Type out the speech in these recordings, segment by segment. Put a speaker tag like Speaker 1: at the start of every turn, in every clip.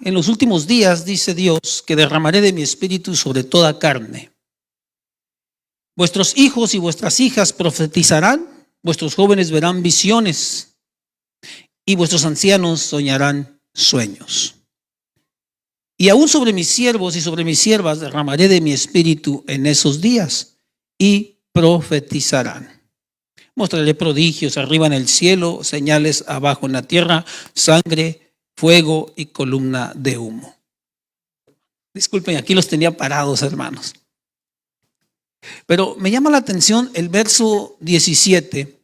Speaker 1: en los últimos días, dice Dios, que derramaré de mi espíritu sobre toda carne. Vuestros hijos y vuestras hijas profetizarán, vuestros jóvenes verán visiones y vuestros ancianos soñarán sueños. Y aún sobre mis siervos y sobre mis siervas derramaré de mi espíritu en esos días y profetizarán. Mostraré prodigios arriba en el cielo, señales abajo en la tierra, sangre, fuego y columna de humo. Disculpen, aquí los tenía parados, hermanos. Pero me llama la atención el verso 17.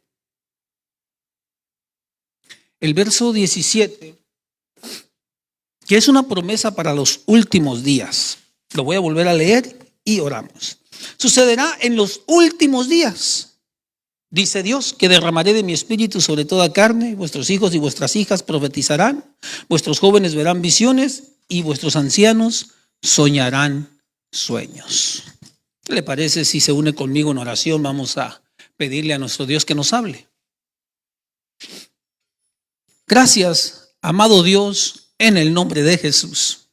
Speaker 1: El verso 17, que es una promesa para los últimos días. Lo voy a volver a leer y oramos. Sucederá en los últimos días, dice Dios, que derramaré de mi espíritu sobre toda carne. Vuestros hijos y vuestras hijas profetizarán, vuestros jóvenes verán visiones y vuestros ancianos soñarán sueños. ¿Qué le parece si se une conmigo en oración? Vamos a pedirle a nuestro Dios que nos hable. Gracias, amado Dios, en el nombre de Jesús.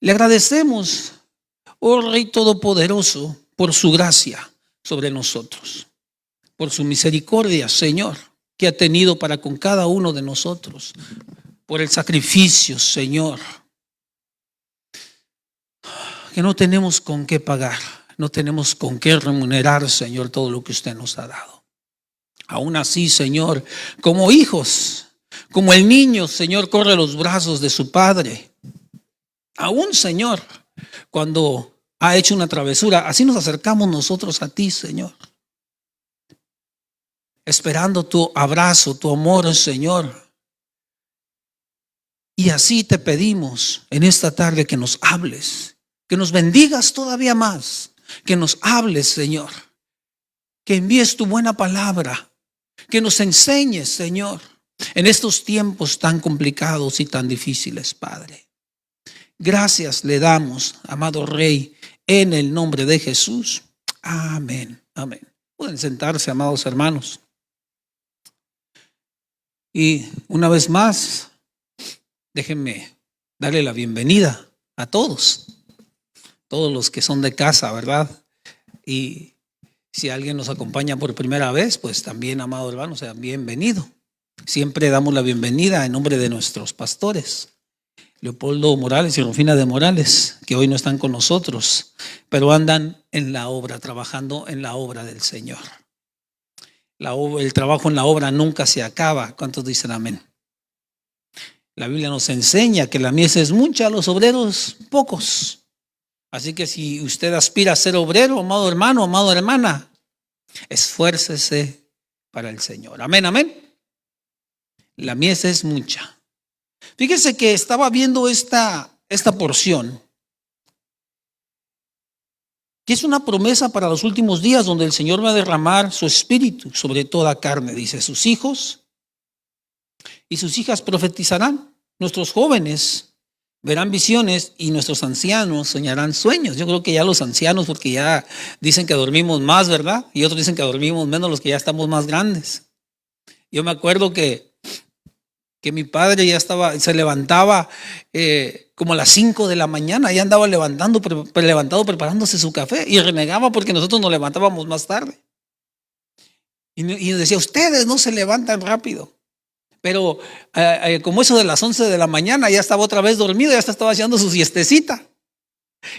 Speaker 1: Le agradecemos, oh Rey Todopoderoso, por su gracia sobre nosotros, por su misericordia, Señor, que ha tenido para con cada uno de nosotros, por el sacrificio, Señor, que no tenemos con qué pagar, no tenemos con qué remunerar, Señor, todo lo que usted nos ha dado. Aún así, Señor, como hijos, como el niño, Señor, corre a los brazos de su padre. Aún, Señor, cuando ha hecho una travesura, así nos acercamos nosotros a ti, Señor, esperando tu abrazo, tu amor, Señor. Y así te pedimos en esta tarde que nos hables, que nos bendigas todavía más, que nos hables, Señor, que envíes tu buena palabra, que nos enseñes, Señor, en estos tiempos tan complicados y tan difíciles, Padre. Gracias le damos, amado Rey, en el nombre de Jesús. Amén, amén. Pueden sentarse, amados hermanos. Y una vez más, déjenme darle la bienvenida a todos los que son de casa, ¿verdad? Y si alguien nos acompaña por primera vez, pues también, amado hermano, sea bienvenido. Siempre damos la bienvenida en nombre de nuestros pastores, Leopoldo Morales y Rufina de Morales, que hoy no están con nosotros, pero andan en la obra, trabajando en la obra del Señor. El trabajo en la obra nunca se acaba. ¿Cuántos dicen amén? La Biblia nos enseña que la mies es mucha, los obreros pocos. Así que si usted aspira a ser obrero, amado hermano, amada hermana, esfuércese para el Señor. Amén, amén. La mies es mucha. Fíjese que estaba viendo esta porción, que es una promesa para los últimos días, donde el Señor va a derramar su espíritu sobre toda carne. Dice, sus hijos y sus hijas profetizarán, nuestros jóvenes verán visiones y nuestros ancianos soñarán sueños. Yo creo que ya los ancianos, porque ya dicen que dormimos más, ¿verdad? Y otros dicen que dormimos menos los que ya estamos más grandes. Yo me acuerdo que mi padre ya se levantaba como a las 5 de la mañana, ya andaba levantado preparándose su café y renegaba porque nosotros nos levantábamos más tarde. Y nos decía, ustedes no se levantan rápido. Pero como eso de las 11 de la mañana ya estaba otra vez dormido, ya estaba haciendo su siestecita.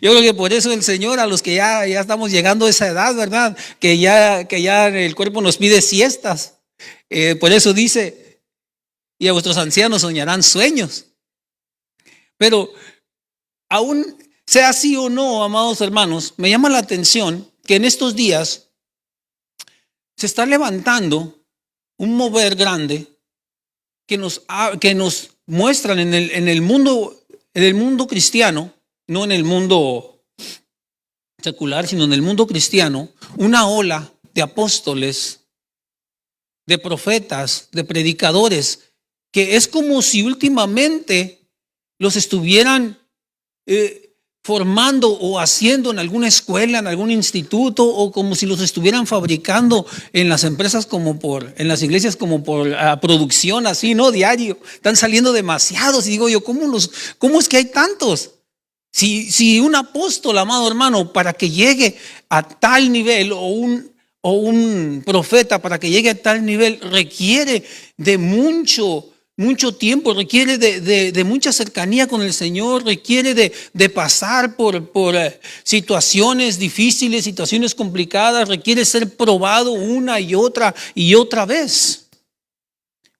Speaker 1: Yo creo que por eso el Señor, a los que ya estamos llegando a esa edad, ¿verdad? Que ya el cuerpo nos pide siestas. Por eso dice, y a vuestros ancianos soñarán sueños. Pero aún sea así o no, amados hermanos, me llama la atención que en estos días se está levantando un mover grande que nos muestran en el mundo cristiano, no en el mundo secular, sino en el mundo cristiano, una ola de apóstoles, de profetas, de predicadores, que es como si últimamente los estuvieran formando o haciendo en alguna escuela, en algún instituto, o como si los estuvieran fabricando en las empresas en las iglesias como por producción, así, ¿no? Diario. Están saliendo demasiados y digo yo, ¿cómo es que hay tantos? Si un apóstol, amado hermano, para que llegue a tal nivel, o un profeta para que llegue a tal nivel, requiere de mucho tiempo, requiere de mucha cercanía con el Señor, requiere de pasar por situaciones difíciles, situaciones complicadas, requiere ser probado una y otra vez.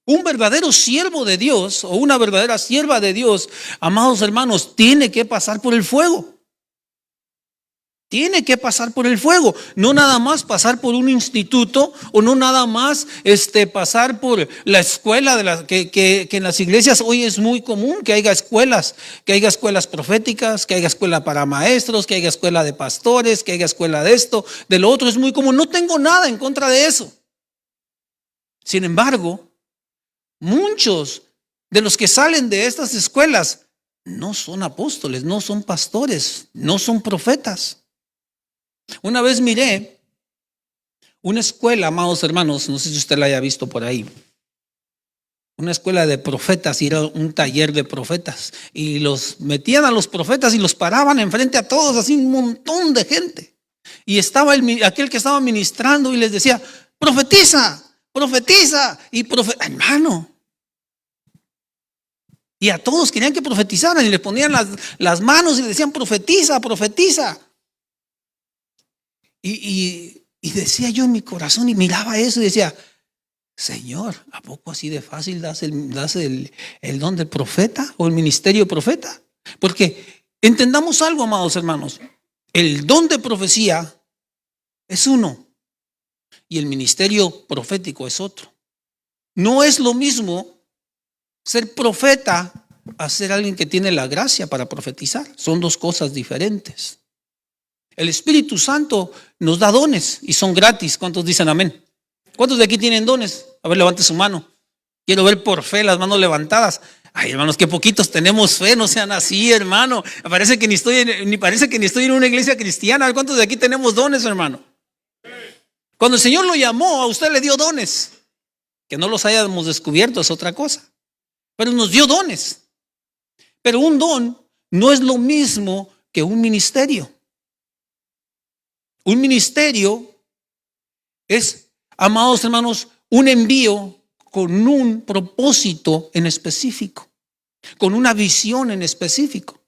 Speaker 1: Un verdadero siervo de Dios o una verdadera sierva de Dios, amados hermanos, tiene que pasar por el fuego. Tiene que pasar por el fuego, no nada más pasar por un instituto, o no nada más pasar por la escuela que en las iglesias hoy es muy común que haya escuelas proféticas, que haya escuela para maestros, que haya escuela de pastores, que haya escuela de esto, de lo otro. Es muy común. No tengo nada en contra de eso. Sin embargo, muchos de los que salen de estas escuelas no son apóstoles, no son pastores, no son profetas. Una vez miré una escuela, amados hermanos, no sé si usted la haya visto por ahí, una escuela de profetas, y era un taller de profetas, y los metían a los profetas y los paraban enfrente a todos, así un montón de gente, y estaba aquel que estaba ministrando y les decía: profetiza, y hermano. Y a todos querían que profetizaran y le ponían las manos y le decían: profetiza. Y decía yo en mi corazón, y miraba eso y decía: Señor, ¿a poco así de fácil das el don de profeta o el ministerio de profeta? Porque entendamos algo, amados hermanos, el don de profecía es uno y el ministerio profético es otro. No es lo mismo ser profeta a ser alguien que tiene la gracia para profetizar. Son dos cosas diferentes. El Espíritu Santo nos da dones y son gratis. ¿Cuántos dicen amén? ¿Cuántos de aquí tienen dones? A ver, levante su mano. Quiero ver por fe las manos levantadas. Ay, hermanos, qué poquitos tenemos fe, no sean así, hermano. Parece que ni estoy en una iglesia cristiana. ¿Cuántos de aquí tenemos dones, hermano? Cuando el Señor lo llamó, a usted le dio dones. Que no los hayamos descubierto es otra cosa, pero nos dio dones. Pero un don no es lo mismo que un ministerio. Un ministerio es, amados hermanos, un envío con un propósito en específico, con una visión en específico.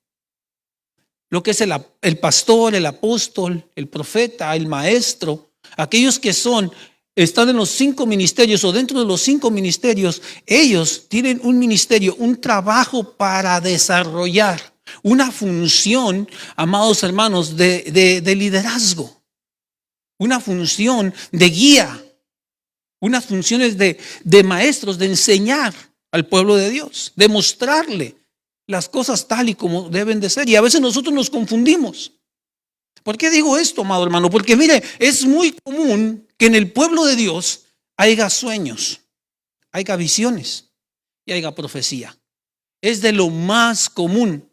Speaker 1: Lo que es el pastor, el apóstol, el profeta, el maestro, aquellos que están en los 5 ministerios o dentro de los 5 ministerios, ellos tienen un ministerio, un trabajo para desarrollar una función, amados hermanos, de liderazgo. Una función de guía, unas funciones de maestros, de enseñar al pueblo de Dios, de mostrarle las cosas tal y como deben de ser. Y a veces nosotros nos confundimos. ¿Por qué digo esto, amado hermano? Porque mire, es muy común que en el pueblo de Dios haya sueños, haya visiones y haya profecía. Es de lo más común.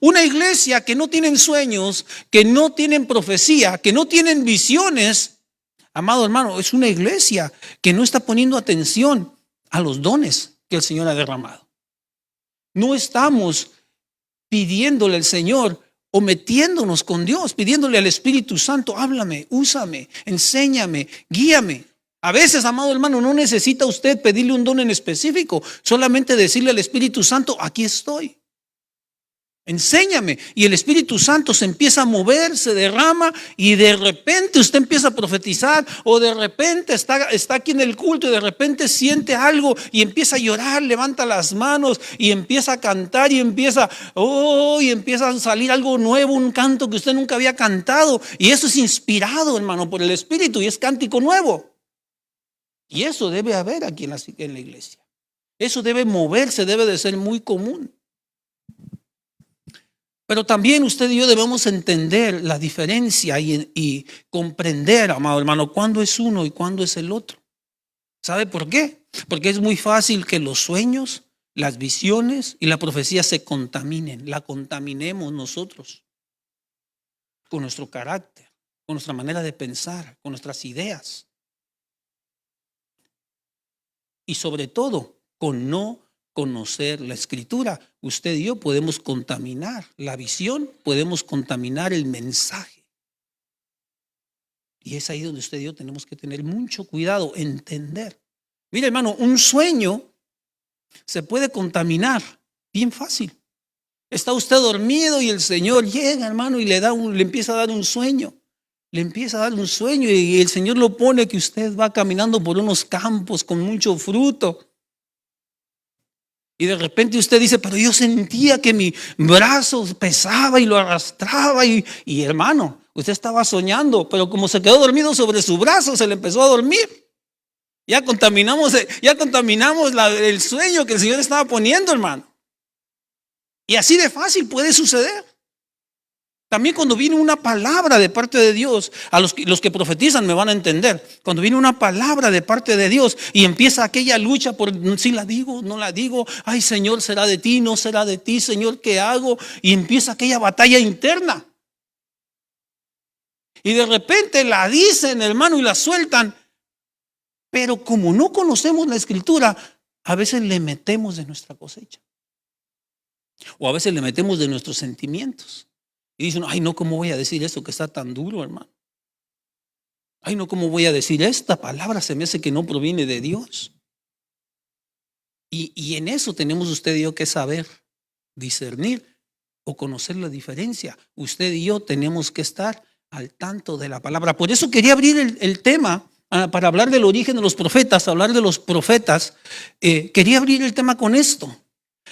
Speaker 1: Una iglesia que no tienen sueños, que no tienen profecía, que no tienen visiones, amado hermano, es una iglesia que no está poniendo atención a los dones que el Señor ha derramado. No estamos pidiéndole al Señor o metiéndonos con Dios, pidiéndole al Espíritu Santo: háblame, úsame, enséñame, guíame. A veces, amado hermano, no necesita usted pedirle un don en específico, solamente decirle al Espíritu Santo: aquí estoy. Enséñame. Y el Espíritu Santo se empieza a mover, se derrama, y de repente usted empieza a profetizar, o de repente está aquí en el culto y de repente siente algo y empieza a llorar, levanta las manos y empieza a cantar y empieza a salir algo nuevo, un canto que usted nunca había cantado, y eso es inspirado, hermano, por el Espíritu, y es cántico nuevo. Y eso debe haber aquí en la iglesia. Eso debe moverse, debe de ser muy común. Pero también usted y yo debemos entender la diferencia y comprender, amado hermano, cuándo es uno y cuándo es el otro. ¿Sabe por qué? Porque es muy fácil que los sueños, las visiones y la profecía se contaminen, la contaminemos nosotros. con nuestro carácter, con nuestra manera de pensar, con nuestras ideas. Y sobre todo, con no conocer la Escritura. Usted y yo podemos contaminar la visión, podemos contaminar el mensaje. Y es ahí donde usted y yo tenemos que tener mucho cuidado, entender. Mire, hermano, un sueño se puede contaminar bien fácil. Está usted dormido y el Señor llega, hermano, y le empieza a dar un sueño. Le empieza a dar un sueño y el Señor lo pone que usted va caminando por unos campos con mucho fruto. Y de repente usted dice, pero yo sentía que mi brazo pesaba y lo arrastraba y hermano, usted estaba soñando, pero como se quedó dormido sobre su brazo, se le empezó a dormir. Ya contaminamos el sueño que el Señor estaba poniendo, hermano. Y así de fácil puede suceder. También cuando viene una palabra de parte de Dios, a los que profetizan me van a entender. Cuando viene una palabra de parte de Dios y empieza aquella lucha por si la digo, no la digo, ay Señor, será de ti, no será de ti, Señor, ¿qué hago? Y empieza aquella batalla interna. Y de repente la dicen, hermano, y la sueltan. Pero como no conocemos la Escritura, a veces le metemos de nuestra cosecha. O a veces le metemos de nuestros sentimientos. Y dicen, ay no, ¿cómo voy a decir eso que está tan duro, hermano? Ay no, ¿cómo voy a decir esta palabra? Se me hace que no proviene de Dios. Y en eso tenemos usted y yo que saber discernir o conocer la diferencia. Usted y yo tenemos que estar al tanto de la palabra. Por eso quería abrir el tema para hablar del origen de los profetas, hablar de los profetas. Quería abrir el tema con esto.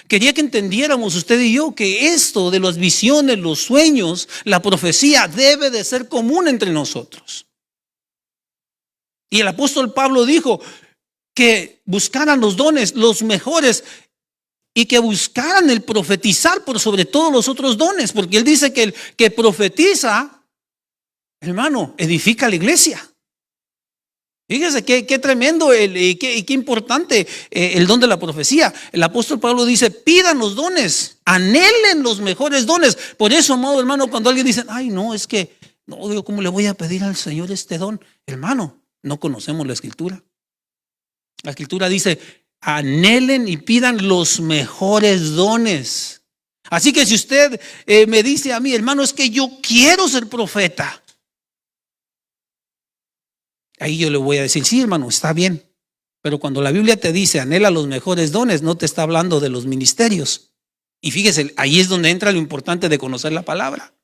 Speaker 1: Quería que entendiéramos usted y yo que esto de las visiones, los sueños, la profecía debe de ser común entre nosotros. Y el apóstol Pablo dijo que buscaran los dones, los mejores, y que buscaran el profetizar por sobre todos los otros dones, porque él dice que el que profetiza, hermano, edifica la iglesia. Fíjese qué tremendo y qué importante el don de la profecía. El apóstol Pablo dice, pidan los dones, anhelen los mejores dones. Por eso, amado hermano, cuando alguien dice, ay no, es que, no, yo cómo le voy a pedir al Señor este don. Hermano, no conocemos la Escritura. La Escritura dice, anhelen y pidan los mejores dones. Así que si usted me dice a mí, hermano, es que yo quiero ser profeta, ahí yo le voy a decir, sí, hermano, está bien. Pero cuando la Biblia te dice, anhela los mejores dones, no te está hablando de los ministerios. Y fíjese, ahí es donde entra lo importante de conocer la palabra.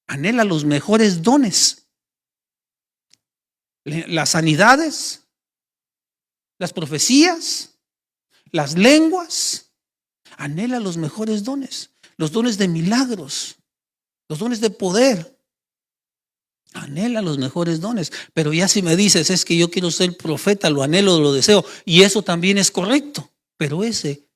Speaker 1: Anhela los mejores dones. Las sanidades, las profecías, las lenguas. Anhela los mejores dones. Los dones de milagros, los dones de poder. Anhela los mejores dones. Pero ya si me dices, es que yo quiero ser profeta, lo anhelo, lo deseo, y eso también es correcto, pero ese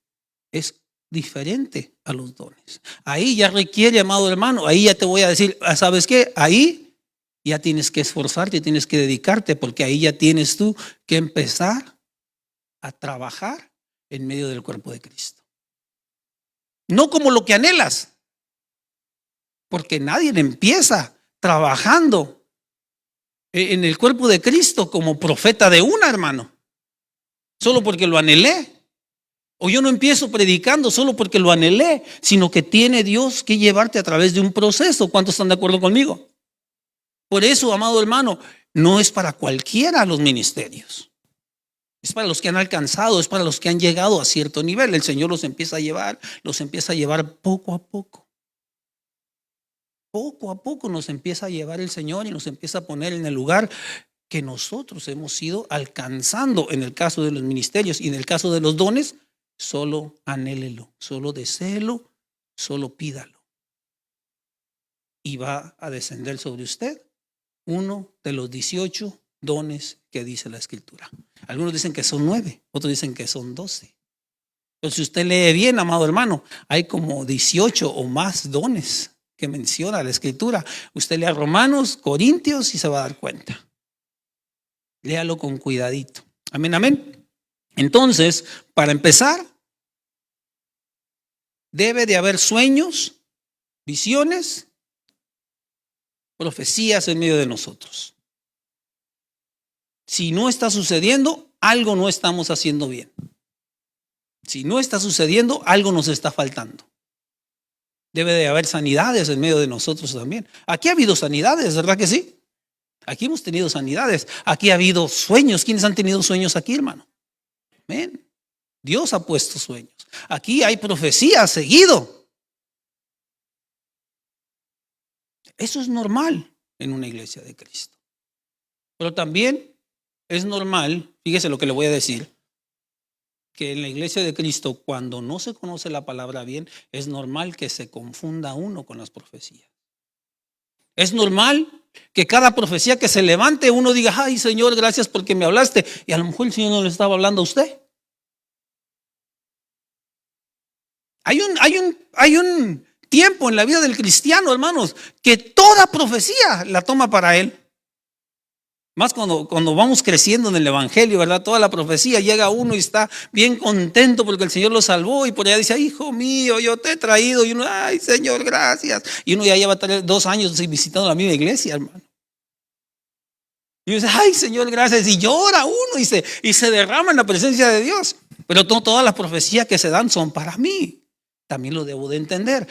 Speaker 1: es diferente a los dones. Ahí ya requiere, amado hermano, ahí ya te voy a decir, ¿sabes qué? Ahí ya tienes que esforzarte, tienes que dedicarte, porque ahí ya tienes tú que empezar a trabajar en medio del cuerpo de Cristo. No como lo que anhelas, porque nadie empieza trabajando en el cuerpo de Cristo como profeta de una, hermano, solo porque lo anhelé. O yo no empiezo predicando solo porque lo anhelé, sino que tiene Dios que llevarte a través de un proceso. ¿Cuántos están de acuerdo conmigo? Por eso, amado hermano, no es para cualquiera los ministerios. Es para los que han alcanzado, es para los que han llegado a cierto nivel. El Señor los empieza a llevar poco a poco. Poco a poco nos empieza a llevar el Señor y nos empieza a poner en el lugar que nosotros hemos ido alcanzando. En el caso de los ministerios y en el caso de los dones, solo anhélelo, solo deséelo, solo pídalo. Y va a descender sobre usted uno de los 18 dones que dice la Escritura. Algunos dicen que son 9, otros dicen que son 12. Pero si usted lee bien, amado hermano, hay como 18 o más dones que menciona la Escritura. Usted lea Romanos, Corintios y se va a dar cuenta. Léalo con cuidadito. Amén, amén. Entonces, para empezar, debe de haber sueños, visiones profecías en medio de nosotros. Si no está sucediendo, algo no estamos haciendo bien. Si no está sucediendo, algo nos está faltando. Debe de haber sanidades en medio de nosotros también. Aquí ha habido sanidades, ¿verdad que sí? Aquí hemos tenido sanidades. Aquí ha habido sueños. ¿Quiénes han tenido sueños aquí, hermano? Amén. Dios ha puesto sueños. Aquí hay profecía seguido. Eso es normal en una iglesia de Cristo. Pero también es normal, fíjese lo que le voy a decir, que en la iglesia de Cristo, cuando no se conoce la palabra bien, es normal que se confunda uno con las profecías. Es normal que cada profecía que se levante uno diga, ay Señor, gracias porque me hablaste. Y a lo mejor el Señor no le estaba hablando a usted. Hay un tiempo en la vida del cristiano, hermanos, que toda profecía la toma para él. Más cuando vamos creciendo en el evangelio, ¿verdad? Toda la profecía, llega uno y está bien contento porque el Señor lo salvó y por allá dice, hijo mío, yo te he traído. Y uno, ay Señor, gracias. Y uno ya lleva 2 años visitando la misma iglesia, hermano. Y dice, ay Señor, gracias. Y llora uno y se derrama en la presencia de Dios. Pero todas las profecías que se dan son para mí. También lo debo de entender.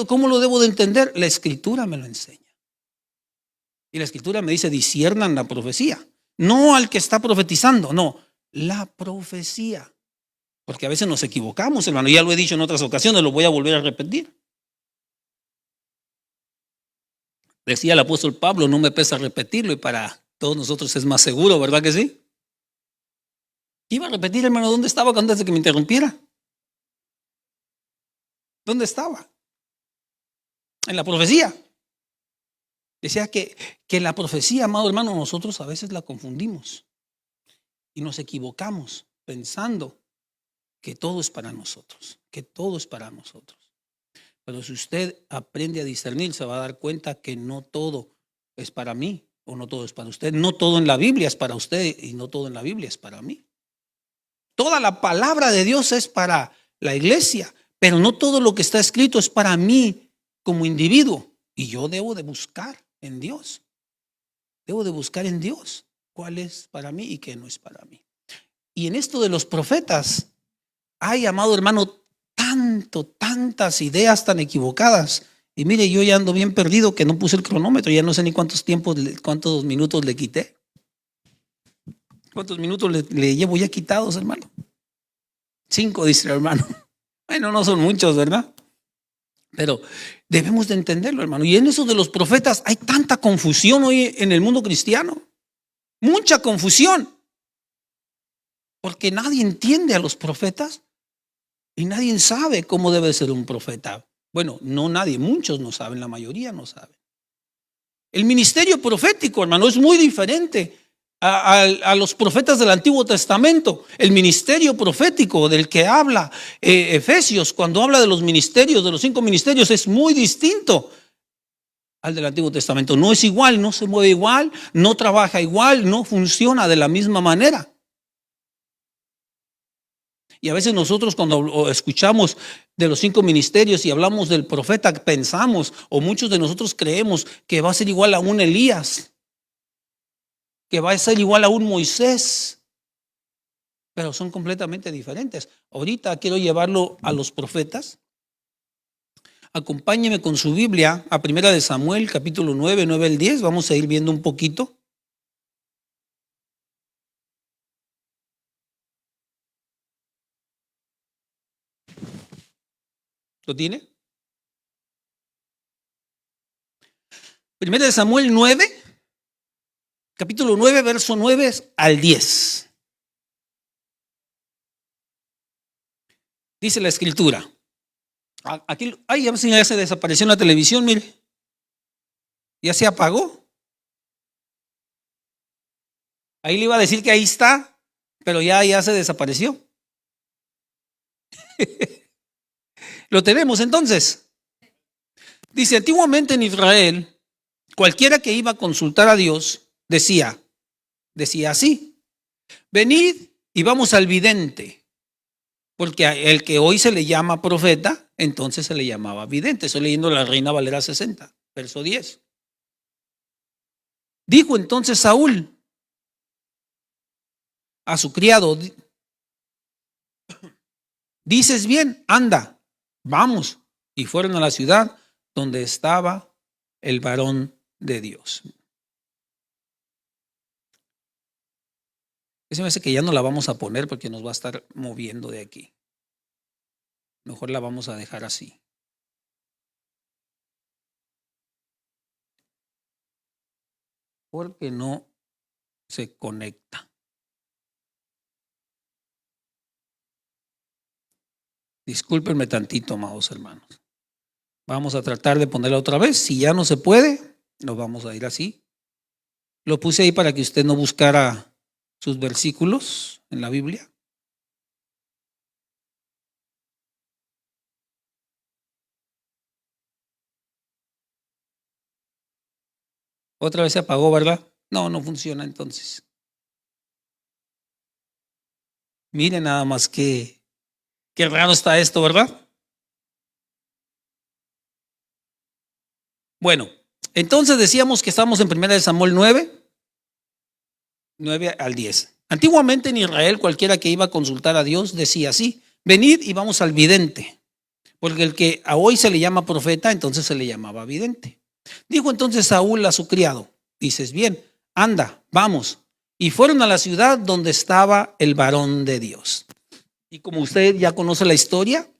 Speaker 1: ¿Cómo lo debo de entender? La Escritura me lo enseña. Y la Escritura me dice, disciernan la profecía. No al que está profetizando, no, la profecía. Porque a veces nos equivocamos, hermano. Ya lo he dicho en otras ocasiones, lo voy a volver a repetir. Decía el apóstol Pablo, no me pesa repetirlo y para todos nosotros es más seguro, ¿verdad que sí? Iba a repetir, hermano, ¿dónde estaba antes de que me interrumpiera? ¿Dónde estaba? En la profecía. Decía que la profecía, amado hermano, nosotros a veces la confundimos y nos equivocamos pensando que todo es para nosotros, que todo es para nosotros. Pero si usted aprende a discernir, se va a dar cuenta que no todo es para mí o no todo es para usted. No todo en la Biblia es para usted y no todo en la Biblia es para mí. Toda la palabra de Dios es para la iglesia, pero no todo lo que está escrito es para mí como individuo. Y yo debo de buscar en Dios. Debo de buscar en Dios cuál es para mí y qué no es para mí. Y en esto de los profetas, hay, amado hermano, tantas ideas tan equivocadas. Y mire, yo ya ando bien perdido que no puse el cronómetro, ya no sé ni cuántos minutos le quité. ¿Cuántos minutos le llevo ya quitados, hermano? 5, dice el hermano. Bueno, no son muchos, ¿verdad? Pero debemos de entenderlo, hermano. Y en eso de los profetas hay tanta confusión hoy en el mundo cristiano. Mucha confusión. Porque nadie entiende a los profetas y nadie sabe cómo debe ser un profeta. Bueno, no nadie, muchos no saben, la mayoría no saben. El ministerio profético, hermano, es muy diferente a los profetas del Antiguo Testamento. El ministerio profético del que habla Efesios, cuando habla de los ministerios, de los 5 ministerios, es muy distinto al del Antiguo Testamento. No es igual, no se mueve igual, no trabaja igual, no funciona de la misma manera. Y a veces nosotros cuando escuchamos de los 5 ministerios y hablamos del profeta, pensamos, o muchos de nosotros creemos que va a ser igual a un Elías, que va a ser igual a un Moisés, pero son completamente diferentes. Ahorita quiero llevarlo a los profetas. Acompáñeme con su Biblia a 1 de Samuel, capítulo 9, 9 al 10. Vamos a ir viendo un poquito. ¿Lo tiene? 1 de Samuel 9, capítulo 9, verso 9 al 10. Dice la escritura. Aquí, ay, ya se desapareció en la televisión, mire. Ya se apagó. Ahí le iba a decir que ahí está, pero ya se desapareció. Lo tenemos entonces. Dice, antiguamente en Israel, cualquiera que iba a consultar a Dios decía así: venid y vamos al vidente, porque el que hoy se le llama profeta, entonces se le llamaba vidente. Estoy leyendo la Reina Valera 60, verso 10. Dijo entonces Saúl a su criado: dices bien, anda, vamos. Y fueron a la ciudad donde estaba el varón de Dios. Ese me hace que ya no la vamos a poner porque nos va a estar moviendo de aquí. Mejor la vamos a dejar así. Porque no se conecta. Discúlpenme tantito, amados hermanos. Vamos a tratar de ponerla otra vez. Si ya no se puede, nos vamos a ir así. Lo puse ahí para que usted no buscara sus versículos en la Biblia. Otra vez se apagó, ¿verdad? No, no funciona entonces. Miren nada más qué raro está esto, ¿verdad? Bueno, entonces decíamos que estamos en 1 Samuel 9 al 10. Antiguamente en Israel cualquiera que iba a consultar a Dios decía así: venid y vamos al vidente, porque el que a hoy se le llama profeta, entonces se le llamaba vidente. Dijo entonces Saúl a su criado: dices bien, anda, vamos. Y fueron a la ciudad donde estaba el varón de Dios. Y como usted ya conoce la historia,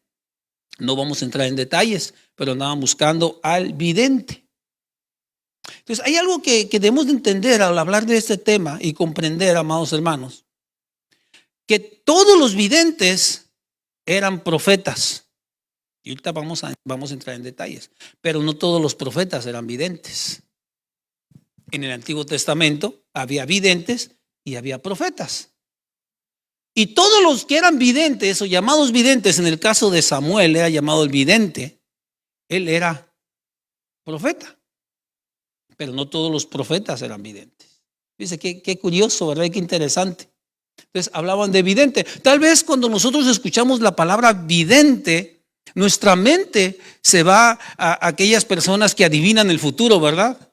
Speaker 1: no vamos a entrar en detalles, pero andaban buscando al vidente. Entonces hay algo que debemos de entender al hablar de este tema y comprender, amados hermanos, que todos los videntes eran profetas. Y ahorita vamos a entrar en detalles, pero no todos los profetas eran videntes. En el Antiguo Testamento había videntes y había profetas. Y todos los que eran videntes o llamados videntes, en el caso de Samuel era llamado el vidente, él era profeta. Pero no todos los profetas eran videntes. Dice, qué curioso, ¿verdad? Qué interesante. Entonces hablaban de vidente. Tal vez cuando nosotros escuchamos la palabra vidente, nuestra mente se va a aquellas personas que adivinan el futuro, ¿verdad?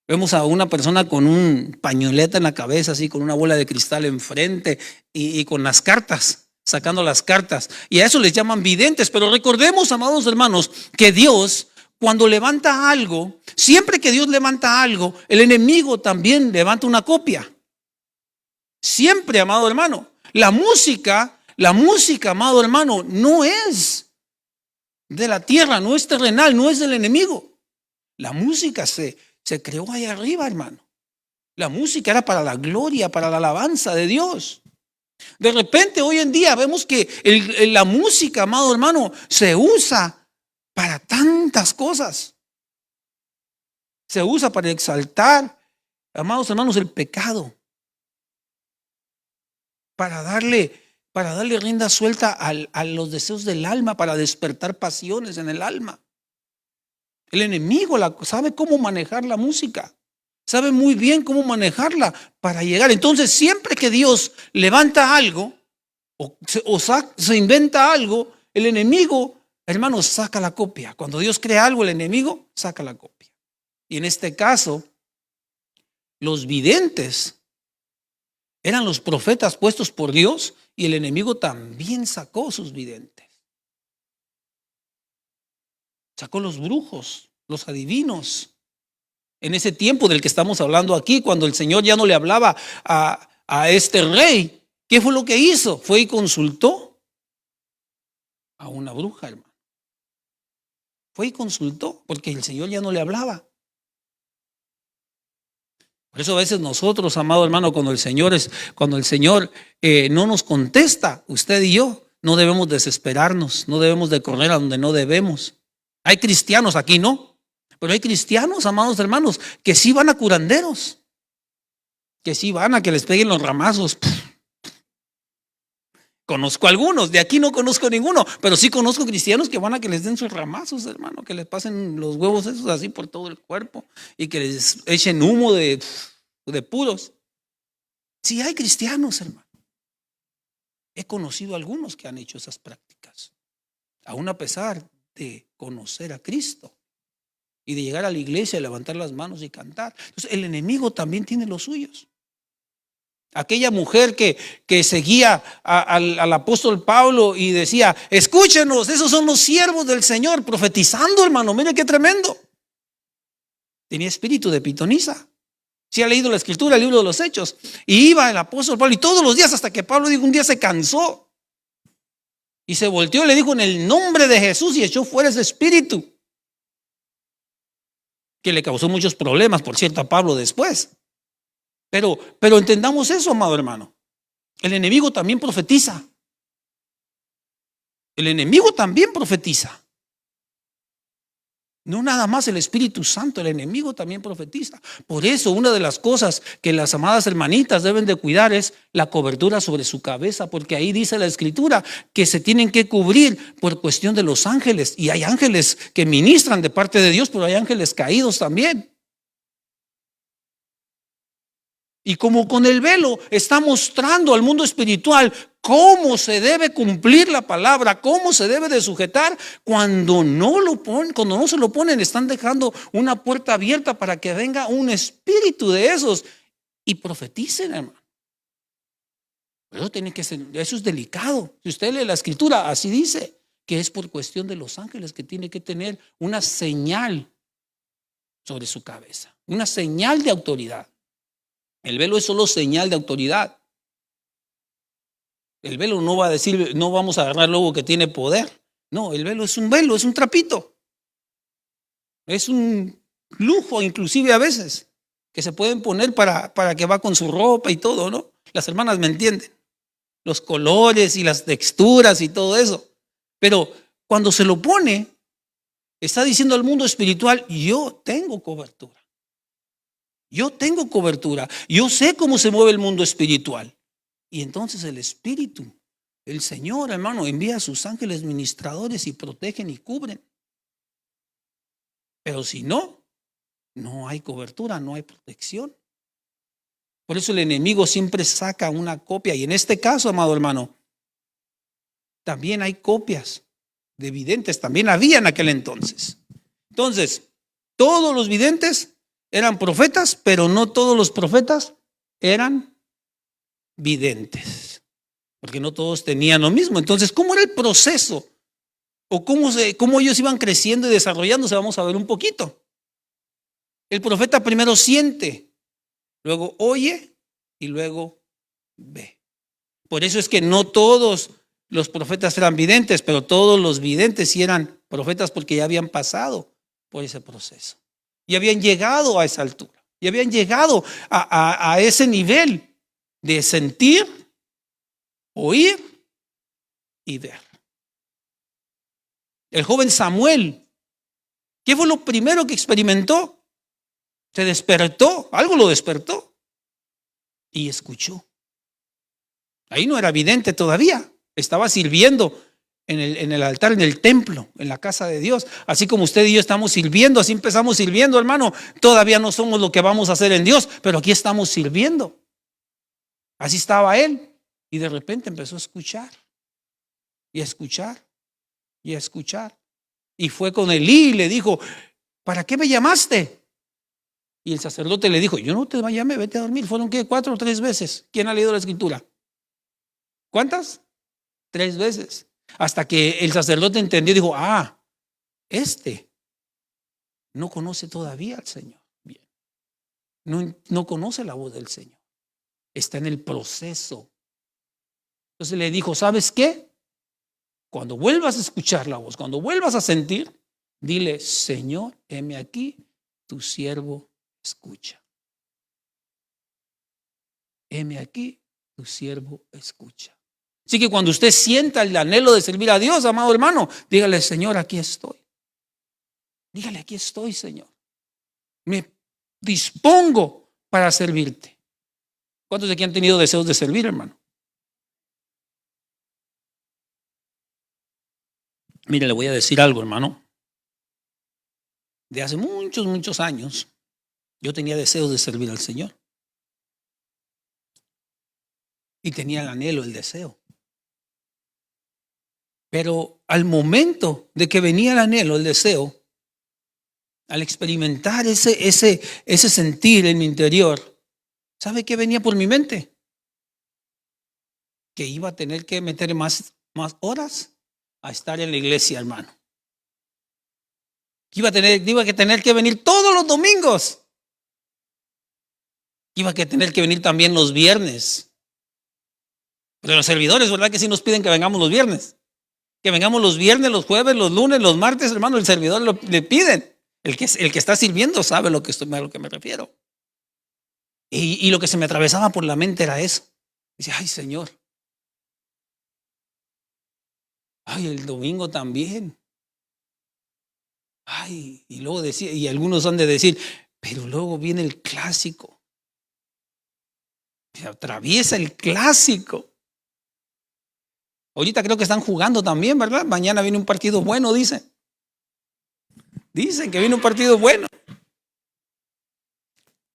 Speaker 1: Vemos a una persona con un pañoleta en la cabeza, así con una bola de cristal enfrente y con las cartas, sacando las cartas. Y a eso les llaman videntes. Pero recordemos, amados hermanos, que Dios, cuando levanta algo, siempre que Dios levanta algo, el enemigo también levanta una copia. Siempre, amado hermano. La música, amado hermano, no es de la tierra, no es terrenal, no es del enemigo. La música se creó ahí arriba, hermano. La música era para la gloria, para la alabanza de Dios. De repente hoy en día vemos que la música, amado hermano, se usa para tantas cosas. Se usa para exaltar, amados hermanos, el pecado. Para darle rienda suelta a los deseos del alma, para despertar pasiones en el alma. El enemigo sabe cómo manejar la música, sabe muy bien cómo manejarla para llegar. Entonces, siempre que Dios levanta algo o se inventa algo, el enemigo, hermanos, saca la copia. Cuando Dios crea algo, el enemigo saca la copia. Y en este caso, los videntes eran los profetas puestos por Dios y el enemigo también sacó sus videntes. Sacó los brujos, los adivinos. En ese tiempo del que estamos hablando aquí, cuando el Señor ya no le hablaba a este rey, ¿qué fue lo que hizo? Fue y consultó a una bruja, hermano. Fue y consultó porque el Señor ya no le hablaba. Por eso a veces nosotros, amado hermano, cuando el Señor no nos contesta, usted y yo, no debemos desesperarnos, no debemos de correr a donde no debemos. Hay cristianos aquí, ¿no? Pero hay cristianos, amados hermanos, que sí van a curanderos, que sí van a que les peguen los ramazos. Conozco algunos, de aquí no conozco ninguno, pero sí conozco cristianos que van a que les den sus ramazos, hermano, que les pasen los huevos esos así por todo el cuerpo y que les echen humo de puros. Sí hay cristianos, hermano. He conocido algunos que han hecho esas prácticas, aún a pesar de conocer a Cristo y de llegar a la iglesia, levantar las manos y cantar. Entonces el enemigo también tiene los suyos. Aquella mujer que seguía al apóstol Pablo y decía, escúchenos, esos son los siervos del Señor, profetizando, hermano, mire qué tremendo. Tenía espíritu de pitonisa. Si ha leído la escritura, el libro de los Hechos, y iba el apóstol Pablo, y todos los días, hasta que Pablo dijo, un día se cansó, y se volteó y le dijo, en el nombre de Jesús, y echó fuera ese espíritu, que le causó muchos problemas, por cierto, a Pablo después. Pero entendamos eso, amado hermano. El enemigo también profetiza. El enemigo también profetiza. No nada más el Espíritu Santo, el enemigo también profetiza. Por eso una de las cosas que las amadas hermanitas deben de cuidar es la cobertura sobre su cabeza, porque ahí dice la Escritura que se tienen que cubrir por cuestión de los ángeles. Y hay ángeles que ministran de parte de Dios, pero hay ángeles caídos también. Y como con el velo está mostrando al mundo espiritual cómo se debe cumplir la palabra, cómo se debe de sujetar, cuando no lo ponen, cuando no se lo ponen, están dejando una puerta abierta para que venga un espíritu de esos y profeticen, hermano. Eso tiene que ser, eso es delicado. Si usted lee la escritura, así dice, que es por cuestión de los ángeles que tiene que tener una señal sobre su cabeza, una señal de autoridad. El velo es solo señal de autoridad. El velo no va a decir, no vamos a agarrar luego que tiene poder. No, el velo, es un trapito. Es un lujo inclusive a veces, que se pueden poner para que va con su ropa y todo, ¿no? Las hermanas me entienden. Los colores y las texturas y todo eso. Pero cuando se lo pone, está diciendo al mundo espiritual, yo tengo cobertura. Yo tengo cobertura. Yo sé cómo se mueve el mundo espiritual. Y entonces el Espíritu, el Señor, hermano, envía a sus ángeles ministradores y protegen y cubren. Pero si no, no hay cobertura, no hay protección. Por eso el enemigo siempre saca una copia. Y en este caso, amado hermano, también hay copias de videntes. También había en aquel entonces. Entonces, todos los videntes eran profetas, pero no todos los profetas eran videntes, porque no todos tenían lo mismo. Entonces, ¿cómo era el proceso? ¿O cómo ellos iban creciendo y desarrollándose? Vamos a ver un poquito. El profeta primero siente, luego oye y luego ve. Por eso es que no todos los profetas eran videntes, pero todos los videntes sí eran profetas porque ya habían pasado por ese proceso. Y habían llegado a esa altura. Y habían llegado a ese nivel de sentir, oír y ver. El joven Samuel, ¿qué fue lo primero que experimentó? Se despertó, algo lo despertó y escuchó. Ahí no era vidente todavía, estaba sirviendo en el altar, en el templo, en la casa de Dios. Así como usted y yo estamos sirviendo, así empezamos sirviendo, hermano. Todavía no somos lo que vamos a hacer en Dios, pero aquí estamos sirviendo. Así estaba él y de repente empezó a escuchar y a escuchar y a escuchar. Y fue con Elí y le dijo, ¿para qué me llamaste? Y el sacerdote le dijo, yo no te llamé, vete a dormir. ¿Fueron qué? 4 o 3 veces. ¿Quién ha leído la escritura? ¿Cuántas? 3 veces. Hasta que el sacerdote entendió y dijo, este no conoce todavía al Señor. Bien. No conoce la voz del Señor. Está en el proceso. Entonces le dijo, ¿sabes qué? Cuando vuelvas a escuchar la voz, cuando vuelvas a sentir, dile, Señor, heme aquí, tu siervo escucha. Heme aquí, tu siervo escucha. Así que cuando usted sienta el anhelo de servir a Dios, amado hermano, dígale, Señor, aquí estoy. Dígale, aquí estoy, Señor. Me dispongo para servirte. ¿Cuántos de aquí han tenido deseos de servir, hermano? Mire, le voy a decir algo, hermano. De hace muchos, muchos años, yo tenía deseos de servir al Señor. Y tenía el anhelo, el deseo. Pero al momento de que venía el anhelo, el deseo, al experimentar ese sentir en mi interior, ¿sabe qué venía por mi mente? Que iba a tener que meter más horas a estar en la iglesia, hermano. Iba a tener que venir todos los domingos. Iba a tener que venir también los viernes. Pero los servidores, ¿verdad que sí nos piden que vengamos los viernes? Que vengamos los viernes, los jueves, los lunes, los martes, hermano, el servidor le piden. El que está sirviendo sabe a lo que me refiero. Y lo que se me atravesaba por la mente era eso. Dice, ay, Señor. Ay, el domingo también. Ay, y luego decía, y algunos han de decir, pero luego viene el clásico. Se atraviesa el clásico. Ahorita creo que están jugando también, ¿verdad? Mañana viene un partido bueno, dicen. Dicen que viene un partido bueno.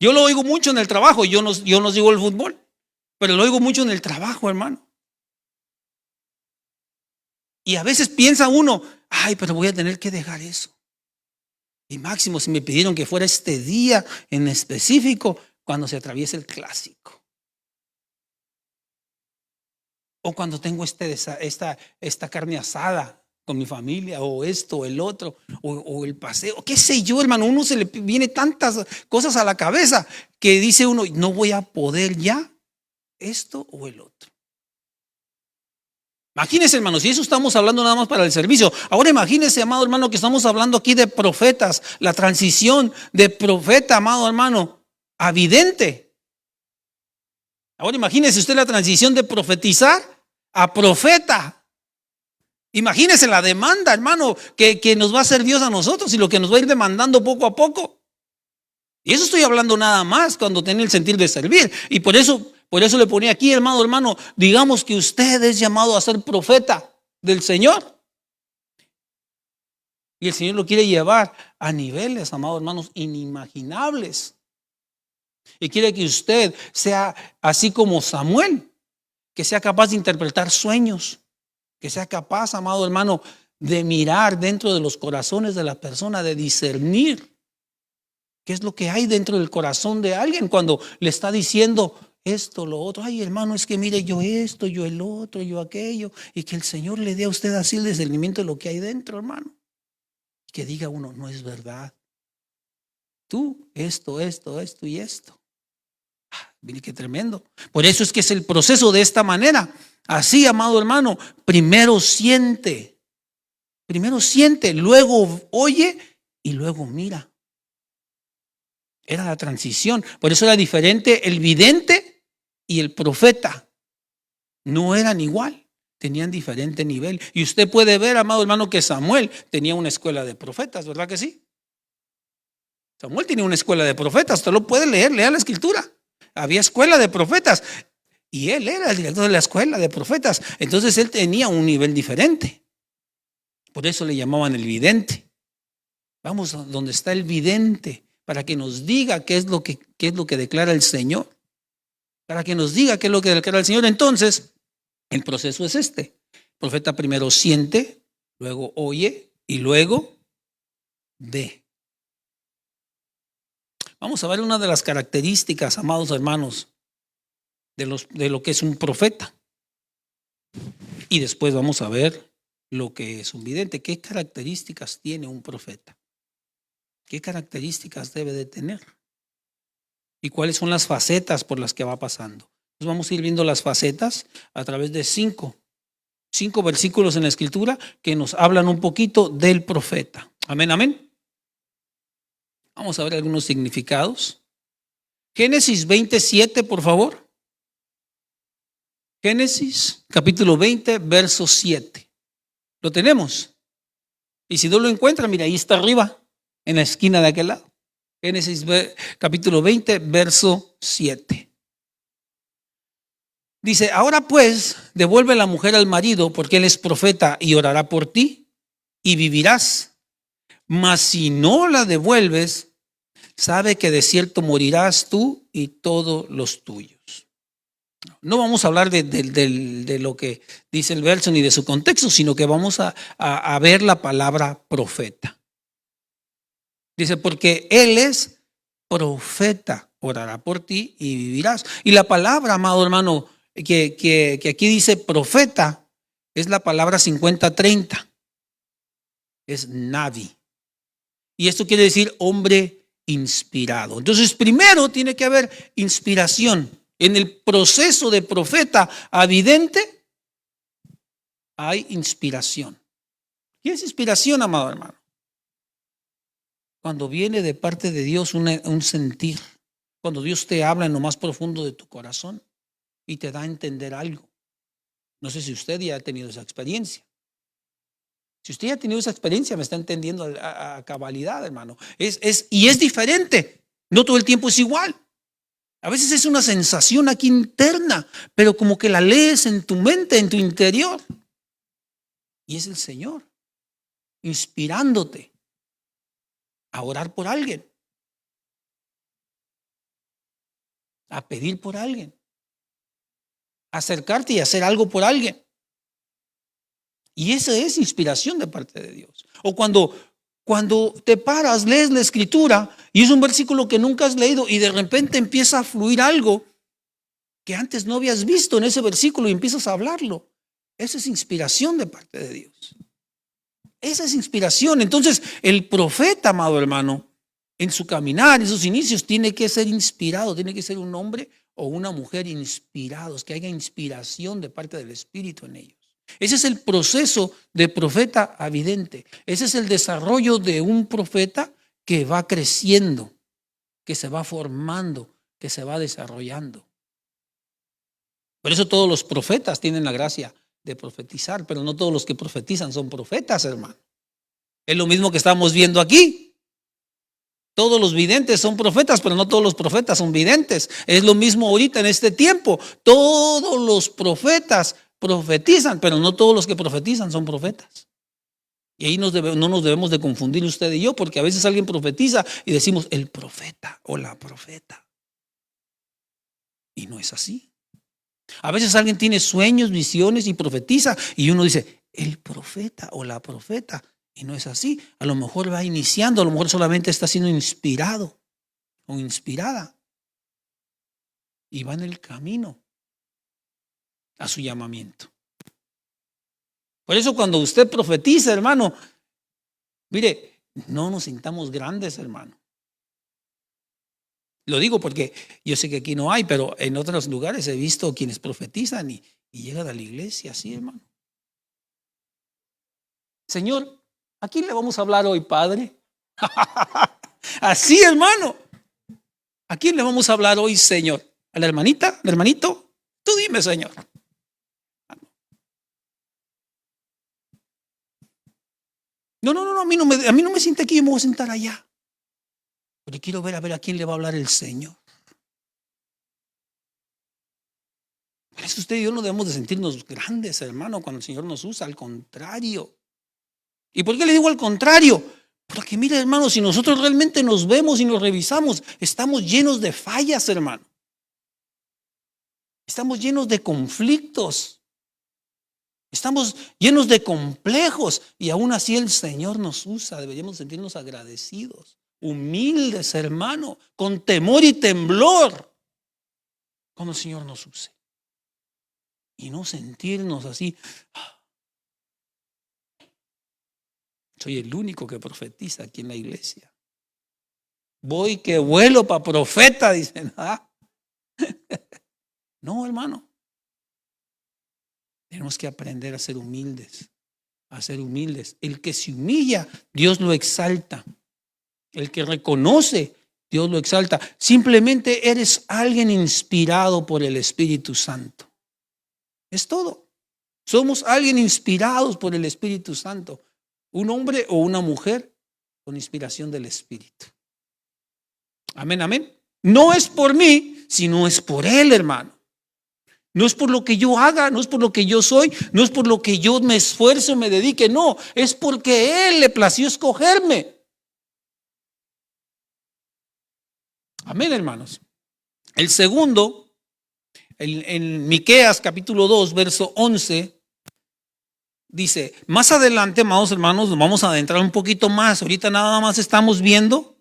Speaker 1: Yo lo oigo mucho en el trabajo. Yo no sigo el fútbol, pero lo oigo mucho en el trabajo, hermano. Y a veces piensa uno, ay, pero voy a tener que dejar eso. Y máximo si me pidieron que fuera este día en específico, cuando se atraviesa el clásico. O cuando tengo esta carne asada con mi familia, o esto, o el otro, o el paseo, qué sé yo, hermano. Uno se le viene tantas cosas a la cabeza que dice uno, no voy a poder ya esto o el otro. Imagínense, hermano, si eso estamos hablando nada más para el servicio. Ahora imagínense, amado hermano, que estamos hablando aquí de profetas, la transición de profeta, amado hermano, a vidente. Ahora imagínese usted la transición de profetizar a profeta. Imagínese la demanda, hermano, que nos va a hacer Dios a nosotros y lo que nos va a ir demandando poco a poco. Y eso estoy hablando nada más cuando tiene el sentir de servir. Y por eso le ponía aquí, hermano, digamos que usted es llamado a ser profeta del Señor. Y el Señor lo quiere llevar a niveles, amados hermanos, inimaginables. Y quiere que usted sea así como Samuel, que sea capaz de interpretar sueños, que sea capaz, amado hermano, de mirar dentro de los corazones de la persona, de discernir qué es lo que hay dentro del corazón de alguien cuando le está diciendo esto, lo otro. Ay, hermano, es que mire, yo esto, yo el otro, yo aquello. Y que el Señor le dé a usted así el discernimiento de lo que hay dentro, hermano. Que diga uno, no es verdad. Tú, esto y esto. Mire qué tremendo. Por eso es que es el proceso de esta manera. Así, amado hermano, primero siente, luego oye y luego mira. Era la transición. Por eso era diferente el vidente y el profeta. No eran igual, tenían diferente nivel. Y usted puede ver, amado hermano, que Samuel tenía una escuela de profetas, ¿verdad que sí? Samuel tenía una escuela de profetas, usted lo puede leer, lea la escritura. Había escuela de profetas y él era el director de la escuela de profetas. Entonces él tenía un nivel diferente. Por eso le llamaban el vidente. Vamos a donde está el vidente para que nos diga qué es lo que declara el Señor. Para que nos diga qué es lo que declara el Señor. Entonces, el proceso es este. El profeta primero siente, luego oye y luego ve. Vamos a ver una de las características, amados hermanos, de lo que es un profeta. Y después vamos a ver lo que es un vidente. ¿Qué características tiene un profeta? ¿Qué características debe de tener? ¿Y cuáles son las facetas por las que va pasando? Entonces vamos a ir viendo las facetas a través de cinco versículos en la Escritura que nos hablan un poquito del profeta. Amén, amén. Vamos a ver algunos significados. Génesis 27, por favor. Génesis capítulo 20, verso 7. ¿Lo tenemos? Y si no lo encuentra, mira, ahí está arriba, en la esquina de aquel lado. Génesis capítulo 20, verso 7. Dice, ahora pues, devuelve la mujer al marido, porque él es profeta y orará por ti, y vivirás. Mas si no la devuelves, sabe que de cierto morirás tú y todos los tuyos. No vamos a hablar de lo que dice el verso ni de su contexto, sino que vamos a ver la palabra profeta. Dice, porque Él es profeta, orará por ti y vivirás. Y la palabra, amado hermano, que aquí dice profeta, es la palabra 50-30. Es Navi. Y esto quiere decir hombre inspirado. Entonces, primero tiene que haber inspiración. En el proceso de profeta a vidente hay inspiración. ¿Qué es inspiración, amado hermano? Cuando viene de parte de Dios un sentir. Cuando Dios te habla en lo más profundo de tu corazón y te da a entender algo. No sé si usted ya ha tenido esa experiencia. Si usted ya ha tenido esa experiencia, me está entendiendo a cabalidad, hermano. Y es diferente. No todo el tiempo es igual. A veces es una sensación aquí interna, pero como que la lees en tu mente, en tu interior. Y es el Señor inspirándote a orar por alguien, a pedir por alguien, a acercarte y hacer algo por alguien. Y esa es inspiración de parte de Dios. O cuando te paras, lees la escritura y es un versículo que nunca has leído y de repente empieza a fluir algo que antes no habías visto en ese versículo y empiezas a hablarlo. Esa es inspiración de parte de Dios. Esa es inspiración. Entonces, el profeta, amado hermano, en su caminar, en sus inicios, tiene que ser inspirado, tiene que ser un hombre o una mujer inspirados, que haya inspiración de parte del Espíritu en ellos. Ese es el proceso de profeta a vidente. Ese es el desarrollo de un profeta que va creciendo, que se va formando, que se va desarrollando. Por eso todos los profetas tienen la gracia de profetizar, pero no todos los que profetizan son profetas, hermano. Es lo mismo que estamos viendo aquí. Todos los videntes son profetas, pero no todos los profetas son videntes. Es lo mismo ahorita en este tiempo. Todos los profetas profetizan, pero no todos los que profetizan son profetas. Y ahí no nos debemos de confundir usted y yo, porque a veces alguien profetiza y decimos el profeta o la profeta. Y no es así. A veces alguien tiene sueños, visiones y profetiza y uno dice el profeta o la profeta. Y no es así. A lo mejor va iniciando, a lo mejor solamente está siendo inspirado o inspirada. Y va en el camino a su llamamiento. Por eso cuando usted profetiza, hermano, mire, no nos sintamos grandes, hermano. Lo digo porque yo sé que aquí no hay, pero en otros lugares he visto quienes profetizan y llegan a la iglesia así, hermano. Señor, ¿a quién le vamos a hablar hoy, Padre? Así, hermano. ¿A quién le vamos a hablar hoy, Señor? ¿A la hermanita? ¿Al hermanito? Tú dime, Señor. No, a mí no me siente aquí, yo me voy a sentar allá. Porque quiero ver a quién le va a hablar el Señor. Por eso usted y yo no debemos de sentirnos grandes, hermano, cuando el Señor nos usa, al contrario. ¿Y por qué le digo al contrario? Porque mire, hermano, si nosotros realmente nos vemos y nos revisamos, estamos llenos de fallas, hermano. Estamos llenos de conflictos. Estamos llenos de complejos y aún así el Señor nos usa. Deberíamos sentirnos agradecidos, humildes, hermano, con temor y temblor cuando el Señor nos use. Y no sentirnos así. Soy el único que profetiza aquí en la iglesia. Voy que vuelo para profeta, dicen. No, hermano. Tenemos que aprender a ser humildes. A ser humildes. El que se humilla, Dios lo exalta. El que reconoce, Dios lo exalta. Simplemente eres alguien inspirado por el Espíritu Santo. Es todo. Somos alguien inspirados por el Espíritu Santo. Un hombre o una mujer con inspiración del Espíritu. Amén, amén. No es por mí, sino es por Él, hermano. No es por lo que yo haga, no es por lo que yo soy, no es por lo que yo me esfuerzo, me dedique, no. Es porque Él le plació escogerme. Amén, hermanos. El segundo, en Miqueas capítulo 2, verso 11, Dice, más adelante, amados hermanos, nos vamos a adentrar un poquito más. Ahorita nada más estamos viendo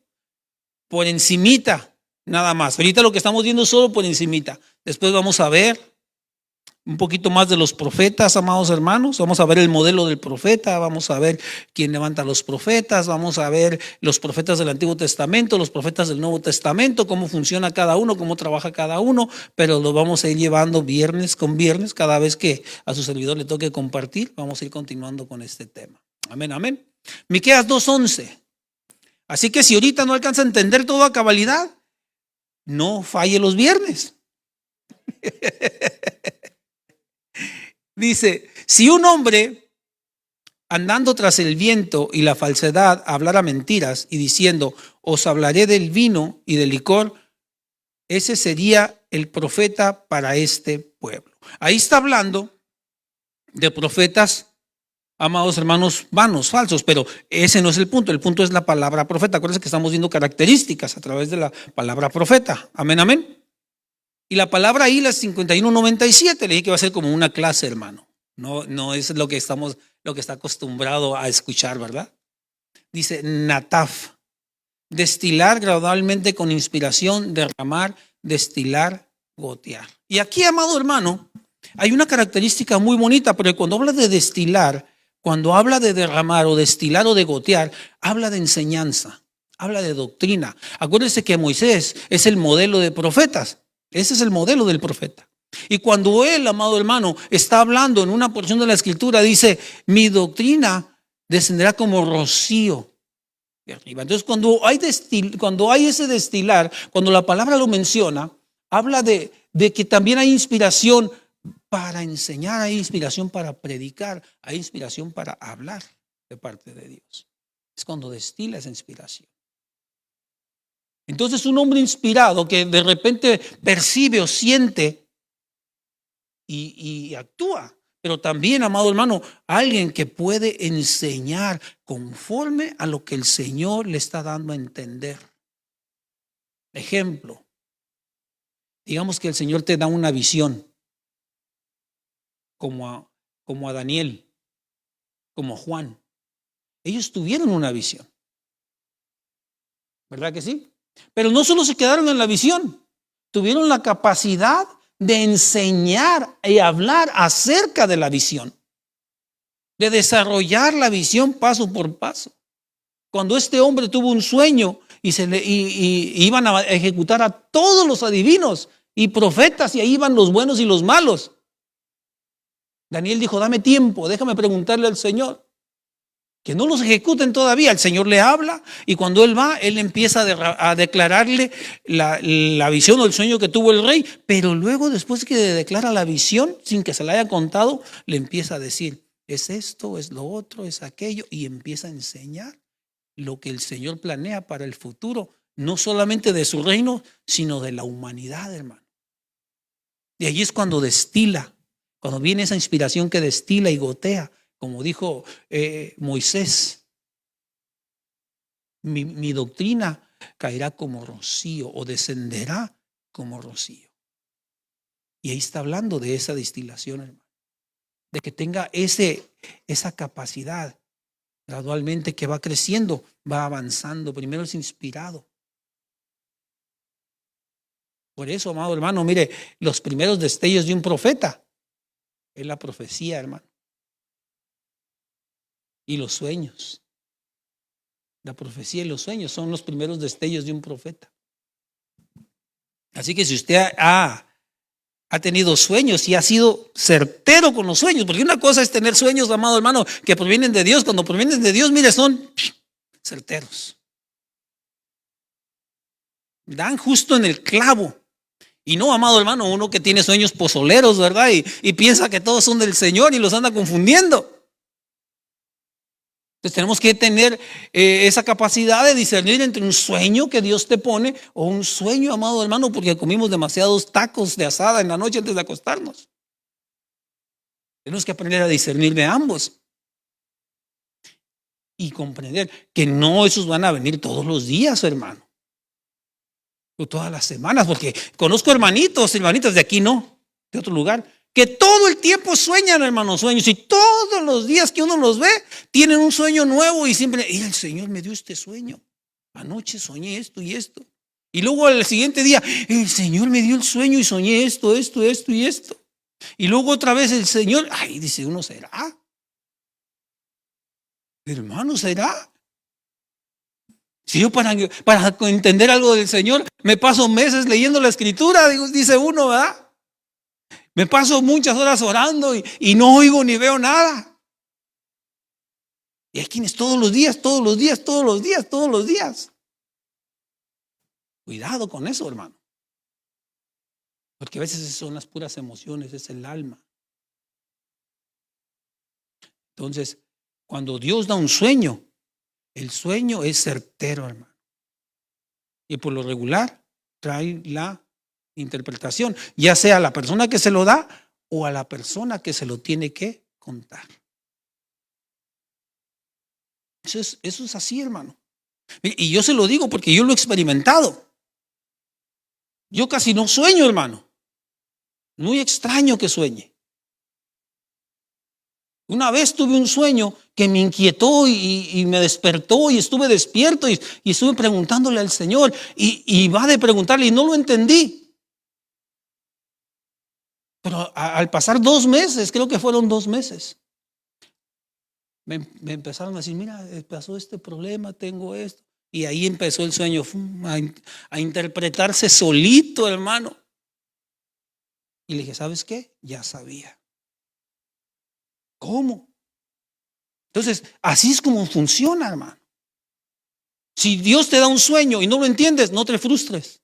Speaker 1: por encimita, nada más. Ahorita lo que estamos viendo es solo por encimita. Después vamos a ver un poquito más de los profetas, amados hermanos. Vamos a ver el modelo del profeta, vamos a ver quién levanta a los profetas, vamos a ver los profetas del Antiguo Testamento, los profetas del Nuevo Testamento, cómo funciona cada uno, cómo trabaja cada uno, pero lo vamos a ir llevando viernes con viernes, cada vez que a su servidor le toque compartir, vamos a ir continuando con este tema. Amén, amén. Miqueas 2:11. Así que si ahorita no alcanza a entender todo a cabalidad, no falle los viernes. Dice, si un hombre andando tras el viento y la falsedad hablara mentiras y diciendo, os hablaré del vino y del licor, ese sería el profeta para este pueblo. Ahí está hablando de profetas, amados hermanos, vanos, falsos, pero ese no es el punto es la palabra profeta. Acuérdense que estamos viendo características a través de la palabra profeta. Amén, amén. Y la palabra ahí, la 5197, le dije que va a ser como una clase, hermano. No es lo que está acostumbrado a escuchar, ¿verdad? Dice nataf, destilar gradualmente con inspiración, derramar, destilar, gotear. Y aquí, amado hermano, hay una característica muy bonita, porque cuando habla de destilar, cuando habla de derramar o destilar o de gotear, habla de enseñanza, habla de doctrina. Acuérdense que Moisés es el modelo de profetas. Ese es el modelo del profeta. Y cuando él, amado hermano, está hablando en una porción de la escritura, dice, mi doctrina descenderá como rocío de arriba. Entonces, cuando hay ese destilar, cuando la palabra lo menciona, habla de que también hay inspiración para enseñar, hay inspiración para predicar, hay inspiración para hablar de parte de Dios. Es cuando destila esa inspiración. Entonces un hombre inspirado que de repente percibe o siente y actúa, pero también, amado hermano, alguien que puede enseñar conforme a lo que el Señor le está dando a entender. Ejemplo, digamos que el Señor te da una visión, como a Daniel, como a Juan. Ellos tuvieron una visión, ¿verdad que sí? Pero no solo se quedaron en la visión, tuvieron la capacidad de enseñar y hablar acerca de la visión, de desarrollar la visión paso por paso. Cuando este hombre tuvo un sueño y iban a ejecutar a todos los adivinos y profetas, y ahí iban los buenos y los malos, Daniel dijo, dame tiempo, déjame preguntarle al Señor. Que no los ejecuten todavía. El Señor le habla y cuando él va, él empieza a declararle la visión o el sueño que tuvo el rey, pero luego después que declara la visión, sin que se la haya contado, le empieza a decir, es esto, es lo otro, es aquello, y empieza a enseñar lo que el Señor planea para el futuro, no solamente de su reino, sino de la humanidad, hermano. Y allí es cuando destila, cuando viene esa inspiración que destila y gotea. Como dijo Moisés, mi doctrina caerá como rocío o descenderá como rocío. Y ahí está hablando de esa destilación, hermano. De que tenga esa capacidad gradualmente que va creciendo, va avanzando. Primero es inspirado. Por eso, amado hermano, mire, los primeros destellos de un profeta es la profecía, hermano. Y los sueños. La profecía y los sueños son los primeros destellos de un profeta. Así que si usted ha tenido sueños y ha sido certero con los sueños, porque una cosa es tener sueños, amado hermano, que provienen de Dios. Cuando provienen de Dios, mire, son certeros. Dan justo en el clavo. Y no, amado hermano, uno que tiene sueños pozoleros, ¿verdad? Y piensa que todos son del Señor y los anda confundiendo. Entonces tenemos que tener esa capacidad de discernir entre un sueño que Dios te pone o un sueño, amado hermano, porque comimos demasiados tacos de asada en la noche antes de acostarnos. Tenemos que aprender a discernir de ambos y comprender que no esos van a venir todos los días, hermano, o todas las semanas, porque conozco hermanitas de aquí no, de otro lugar, que todo el tiempo sueñan, hermanos, sueños. Y todos los días que uno los ve, tienen un sueño nuevo y siempre, y el Señor me dio este sueño. Anoche soñé esto y esto. Y luego al siguiente día, el Señor me dio el sueño y soñé esto, esto, esto y esto. Y luego otra vez el Señor, ay, dice uno, ¿será? Hermano, ¿será? Si yo para entender algo del Señor me paso meses leyendo la Escritura, dice uno, ¿verdad? Me paso muchas horas orando y no oigo ni veo nada. Y hay quienes todos los días. Cuidado con eso, hermano. Porque a veces son las puras emociones, es el alma. Entonces, cuando Dios da un sueño, el sueño es certero, hermano. Y por lo regular trae la interpretación, ya sea a la persona que se lo da o a la persona que se lo tiene que contar. Eso es así, hermano. Y yo se lo digo porque yo lo he experimentado. Yo casi no sueño, hermano. Muy extraño que sueñe. Una vez tuve un sueño que me inquietó y me despertó y estuve despierto y estuve preguntándole al Señor y va de preguntarle y no lo entendí. Pero al pasar 2 meses, creo que fueron 2 meses, me empezaron a decir, mira, pasó este problema, tengo esto. Y ahí empezó el sueño a interpretarse solito, hermano. Y le dije, ¿sabes qué? Ya sabía. ¿Cómo? Entonces, así es como funciona, hermano. Si Dios te da un sueño y no lo entiendes, no te frustres.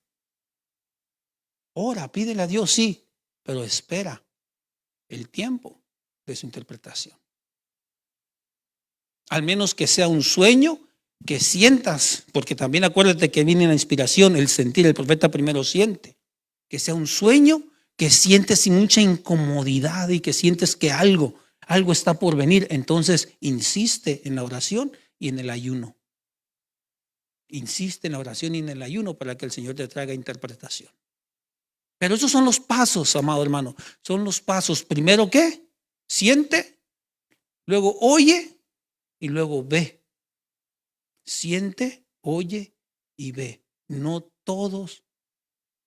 Speaker 1: Ora, pídele a Dios, sí, pero espera el tiempo de su interpretación. Al menos que sea un sueño que sientas, porque también acuérdate que viene la inspiración, el sentir, el profeta primero siente. Que sea un sueño que sientes sin mucha incomodidad y que sientes que algo está por venir. Entonces insiste en la oración y en el ayuno. Insiste en la oración y en el ayuno para que el Señor te traiga interpretación. Pero esos son los pasos, amado hermano. Son los pasos. Primero, ¿qué? Siente, luego oye y luego ve. Siente, oye y ve. No todos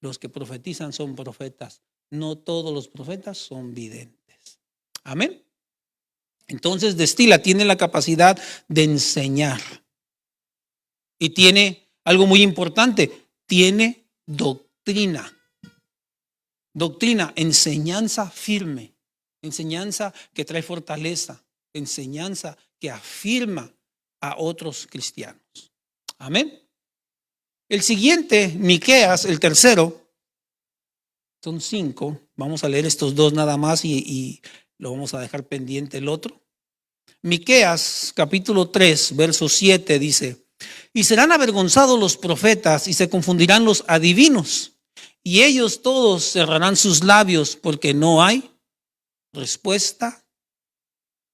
Speaker 1: los que profetizan son profetas. No todos los profetas son videntes. Amén. Entonces destila, tiene la capacidad de enseñar. Y tiene algo muy importante, tiene doctrina. Doctrina, enseñanza firme, enseñanza que trae fortaleza, enseñanza que afirma a otros cristianos. Amén. El siguiente, Miqueas, el tercero, son 5. Vamos a leer estos 2 nada más y lo vamos a dejar pendiente el otro. Miqueas, capítulo 3, verso 7 dice: y serán avergonzados los profetas y se confundirán los adivinos. Y ellos todos cerrarán sus labios porque no hay respuesta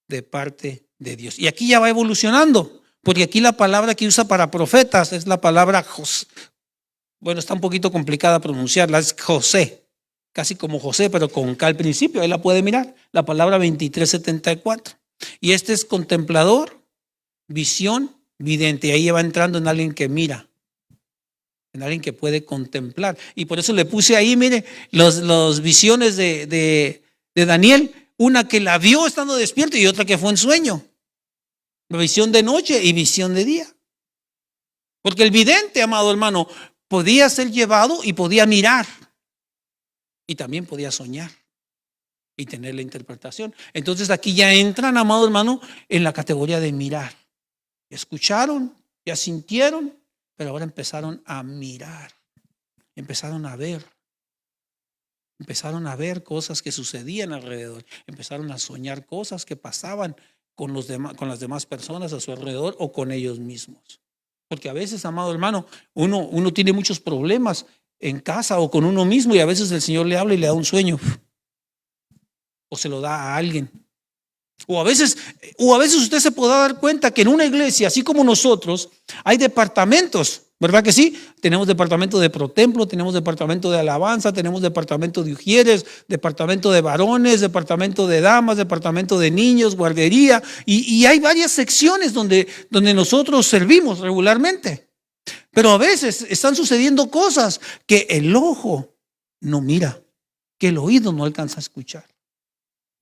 Speaker 1: de parte de Dios. Y aquí ya va evolucionando, porque aquí la palabra que usa para profetas es la palabra José. Bueno, está un poquito complicada pronunciarla, es José, casi como José, pero con K al principio, ahí la puede mirar, la palabra 2374. Y este es contemplador, visión, vidente. Y ahí va entrando en alguien que mira, en alguien que puede contemplar. Y por eso le puse ahí, mire, los visiones de Daniel, una que la vio estando despierto y otra que fue en sueño. Visión de noche y visión de día. Porque el vidente, amado hermano, podía ser llevado y podía mirar. Y también podía soñar y tener la interpretación. Entonces aquí ya entran, amado hermano, en la categoría de mirar. Escucharon, ya sintieron, pero ahora empezaron a mirar, empezaron a ver cosas que sucedían alrededor, empezaron a soñar cosas que pasaban con las demás personas a su alrededor o con ellos mismos. Porque a veces, amado hermano, uno tiene muchos problemas en casa o con uno mismo y a veces el Señor le habla y le da un sueño o se lo da a alguien. O a veces usted se podrá dar cuenta que en una iglesia, así como nosotros, hay departamentos, ¿verdad que sí? Tenemos departamento de protemplo, tenemos departamento de alabanza, tenemos departamento de ujieres, departamento de varones, departamento de damas, departamento de niños, guardería, y hay varias secciones donde nosotros servimos regularmente. Pero a veces están sucediendo cosas que el ojo no mira, que el oído no alcanza a escuchar.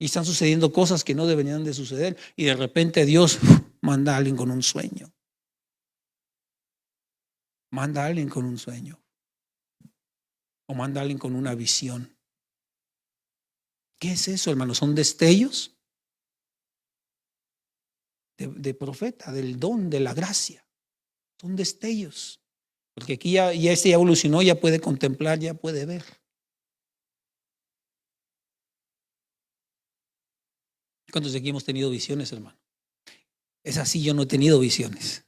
Speaker 1: Y están sucediendo cosas que no deberían de suceder. Y de repente Dios manda a alguien con un sueño. Manda a alguien con un sueño. O manda a alguien con una visión. ¿Qué es eso, hermano? ¿Son destellos? De profeta, del don, de la gracia. Son destellos. Porque aquí ya evolucionó, ya puede contemplar, ya puede ver. ¿Cuántos de aquí hemos tenido visiones, hermano? Es así, yo no he tenido visiones.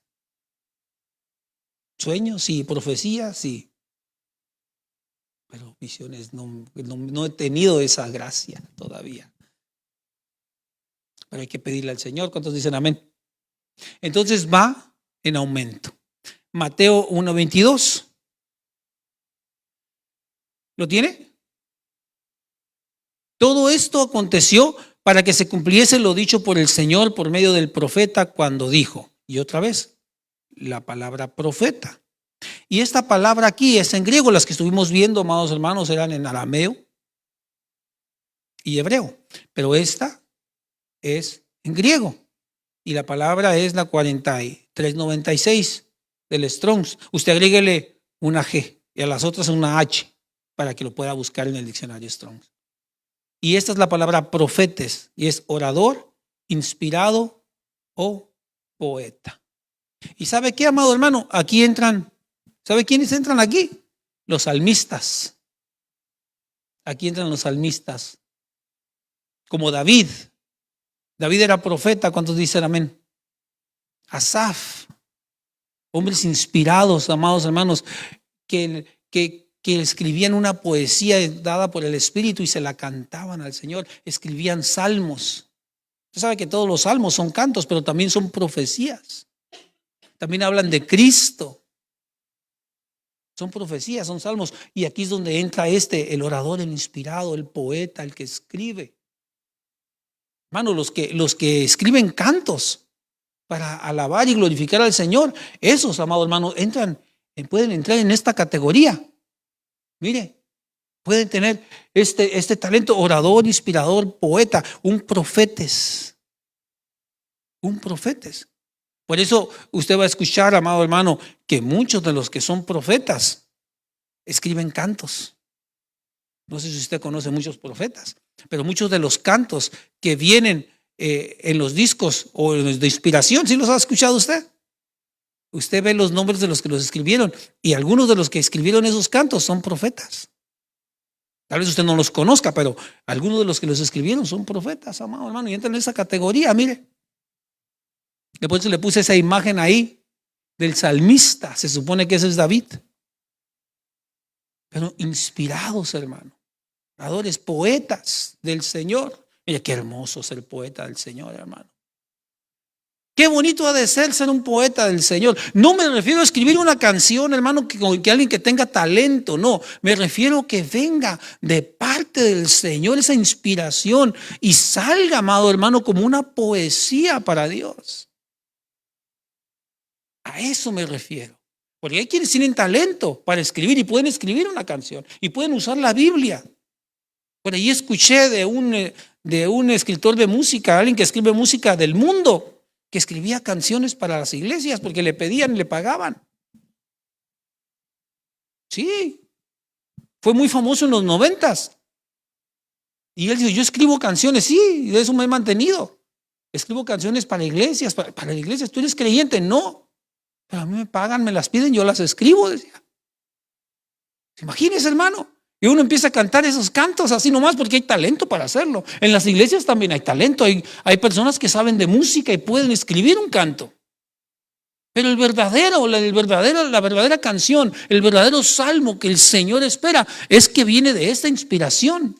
Speaker 1: Sueños, sí, profecías, sí. Pero visiones no he tenido esa gracia todavía. Pero hay que pedirle al Señor. ¿Cuántos dicen amén? Entonces va en aumento. Mateo 1:22. ¿Lo tiene? Todo esto aconteció para que se cumpliese lo dicho por el Señor por medio del profeta cuando dijo, y otra vez, la palabra profeta. Y esta palabra aquí es en griego, las que estuvimos viendo, amados hermanos, eran en arameo y hebreo, pero esta es en griego y la palabra es la 4396 del Strong's. Usted agréguele una G y a las otras una H para que lo pueda buscar en el diccionario Strong's. Y esta es la palabra profetes, y es orador, inspirado o poeta. ¿Y sabe qué, amado hermano? Aquí entran, ¿sabe quiénes entran aquí? Los salmistas. Aquí entran los salmistas. Como David. David era profeta, ¿cuántos dicen amén? Asaf. Hombres inspirados, amados hermanos, que escribían una poesía dada por el Espíritu y se la cantaban al Señor. Escribían salmos. Usted sabe que todos los salmos son cantos, pero también son profecías. También hablan de Cristo. Son profecías, son salmos. Y aquí es donde entra el orador, el inspirado, el poeta, el que escribe. Hermano, los que escriben cantos para alabar y glorificar al Señor, esos, amados hermanos, pueden entrar en esta categoría. Mire, pueden tener este talento, orador, inspirador, poeta, un profetes. Un profetes. Por eso usted va a escuchar, amado hermano, que muchos de los que son profetas escriben cantos. No sé si usted conoce muchos profetas, pero muchos de los cantos que vienen en los discos o en los de inspiración, ¿sí los ha escuchado usted? Usted ve los nombres de los que los escribieron y algunos de los que escribieron esos cantos son profetas. Tal vez usted no los conozca, pero algunos de los que los escribieron son profetas, amado hermano, y entran en esa categoría, mire. Después le puse esa imagen ahí del salmista, se supone que ese es David. Pero inspirados, hermano, oradores, poetas del Señor. Mire qué hermoso ser poeta del Señor, hermano. Qué bonito ha de ser un poeta del Señor. No me refiero a escribir una canción, hermano, que alguien que tenga talento, no. Me refiero a que venga de parte del Señor esa inspiración y salga, amado hermano, como una poesía para Dios. A eso me refiero. Porque hay quienes tienen talento para escribir y pueden escribir una canción y pueden usar la Biblia. Por ahí escuché de un escritor de música, alguien que escribe música del mundo, que escribía canciones para las iglesias porque le pedían y le pagaban. Sí, fue muy famoso en los 90s. Y él dijo, yo escribo canciones, sí, de eso me he mantenido. Escribo canciones para iglesias, para iglesias. ¿Tú eres creyente? No, pero a mí me pagan, me las piden, yo las escribo, decía. Imagínese, hermano. Y uno empieza a cantar esos cantos así nomás porque hay talento para hacerlo. En las iglesias también hay talento. Hay personas que saben de música y pueden escribir un canto. Pero la verdadera canción, el verdadero salmo que el Señor espera es que viene de esta inspiración.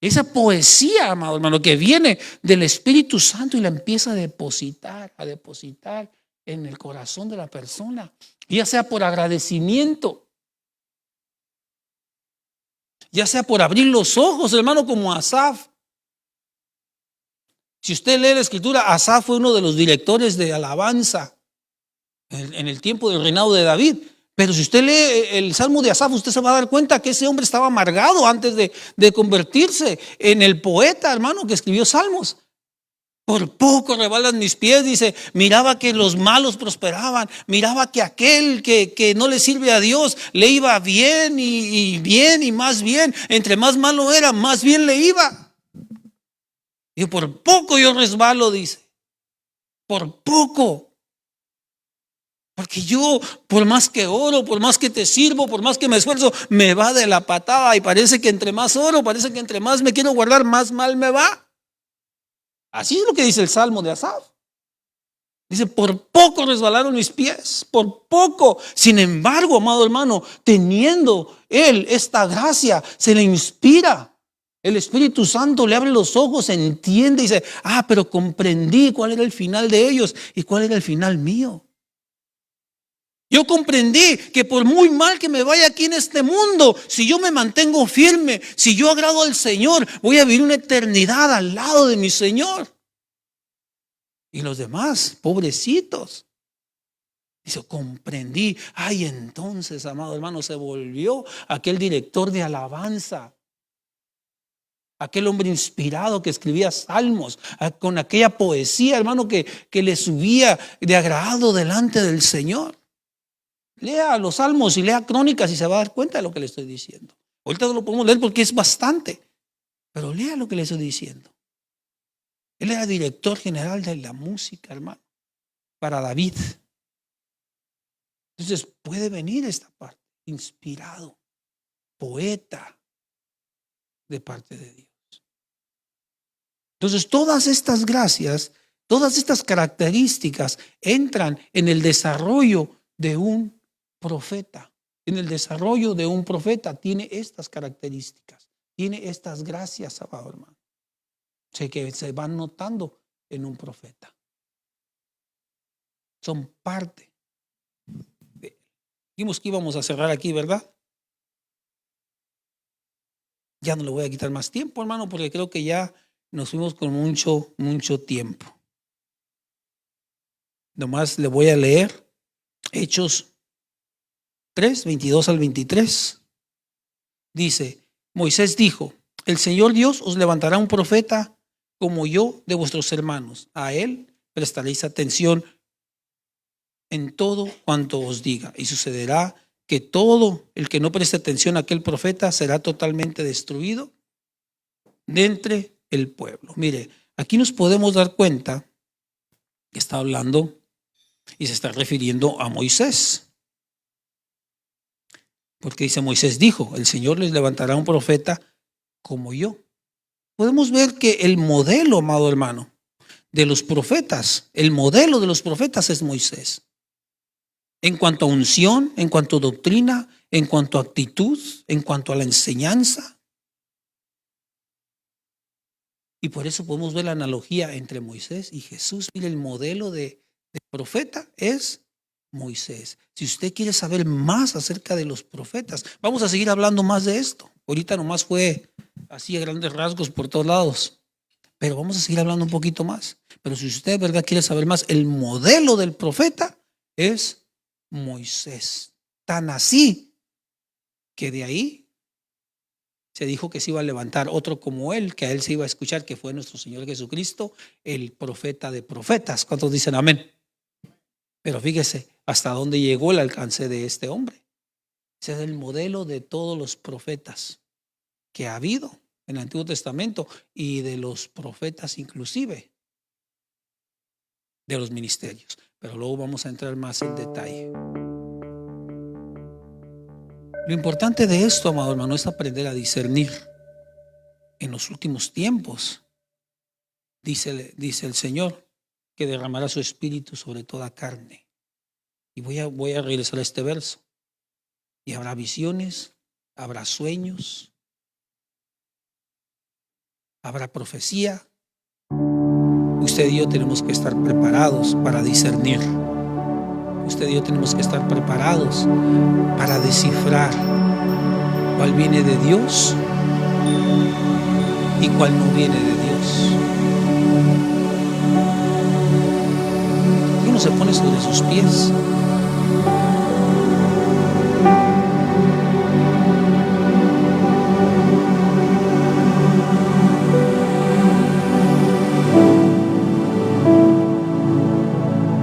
Speaker 1: Esa poesía, amado hermano, que viene del Espíritu Santo y la empieza a depositar en el corazón de la persona, ya sea por agradecimiento, ya sea por abrir los ojos, hermano, como Asaf. Si usted lee la escritura, Asaf fue uno de los directores de alabanza en el tiempo del reinado de David. Pero si usted lee el Salmo de Asaf, usted se va a dar cuenta que ese hombre estaba amargado antes de convertirse en el poeta, hermano, que escribió salmos. Por poco rebalan mis pies, dice, miraba que los malos prosperaban, miraba que aquel que no le sirve a Dios le iba bien y bien y más bien, entre más malo era, más bien le iba. Y por poco yo resbalo, dice, por poco. Porque yo, por más que oro, por más que te sirvo, por más que me esfuerzo, me va de la patada y parece que entre más oro, parece que entre más me quiero guardar, más mal me va. Así es lo que dice el Salmo de Asaf. Dice, por poco resbalaron mis pies, por poco. Sin embargo, amado hermano, teniendo él esta gracia, se le inspira. El Espíritu Santo le abre los ojos, entiende y dice, pero comprendí cuál era el final de ellos y cuál era el final mío. Yo comprendí que por muy mal que me vaya aquí en este mundo, si yo me mantengo firme, si yo agrado al Señor, voy a vivir una eternidad al lado de mi Señor. Y los demás, pobrecitos. Dice, comprendí. Entonces, amado hermano, se volvió aquel director de alabanza, aquel hombre inspirado que escribía salmos, con aquella poesía, hermano, que le subía de agrado delante del Señor. Lea los salmos y lea crónicas y se va a dar cuenta de lo que le estoy diciendo. Ahorita no lo podemos leer porque es bastante, pero lea lo que le estoy diciendo. Él era director general de la música, hermano, para David. Entonces puede venir esta parte, inspirado, poeta de parte de Dios. Entonces todas estas gracias, todas estas características entran en el desarrollo de un profeta. En el desarrollo de un profeta tiene estas características, tiene estas gracias, amado hermano, que se van notando en un profeta. Son parte. Dijimos que íbamos a cerrar aquí, ¿verdad? Ya no le voy a quitar más tiempo, hermano, porque creo que ya nos fuimos con mucho tiempo. Nomás le voy a leer Hechos 3, 22 al 23. Dice, Moisés dijo, el Señor Dios os levantará un profeta como yo de vuestros hermanos. A él prestaréis atención en todo cuanto os diga. Y sucederá que todo el que no preste atención a aquel profeta será totalmente destruido de entre el pueblo. Mire, aquí nos podemos dar cuenta que está hablando y se está refiriendo a Moisés. Porque dice, Moisés dijo, el Señor les levantará un profeta como yo. Podemos ver que el modelo, amado hermano, de los profetas, el modelo de los profetas es Moisés. En cuanto a unción, en cuanto a doctrina, en cuanto a actitud, en cuanto a la enseñanza. Y por eso podemos ver la analogía entre Moisés y Jesús. Mire, el modelo de profeta es Moisés. Si usted quiere saber más acerca de los profetas, vamos a seguir hablando más de esto. Ahorita nomás fue así a grandes rasgos por todos lados, pero vamos a seguir hablando un poquito más. Pero si usted de verdad quiere saber más, el modelo del profeta es Moisés. Tan así que de ahí se dijo que se iba a levantar otro como él, que a él se iba a escuchar, que fue nuestro Señor Jesucristo, el profeta de profetas. ¿Cuántos dicen amén? Pero fíjese hasta dónde llegó el alcance de este hombre. Ese es el modelo de todos los profetas que ha habido en el Antiguo Testamento y de los profetas inclusive, de los ministerios. Pero luego vamos a entrar más en detalle. Lo importante de esto, amado hermano, es aprender a discernir. En los últimos tiempos, dice el Señor, que derramará su espíritu sobre toda carne. Y voy a regresar a este verso. Y habrá visiones, habrá sueños. habrá profecía. Usted y yo tenemos que estar preparados para discernir. Usted y yo tenemos que estar preparados para descifrar cuál viene de Dios y cuál no viene de Dios. Uno se pone sobre sus pies.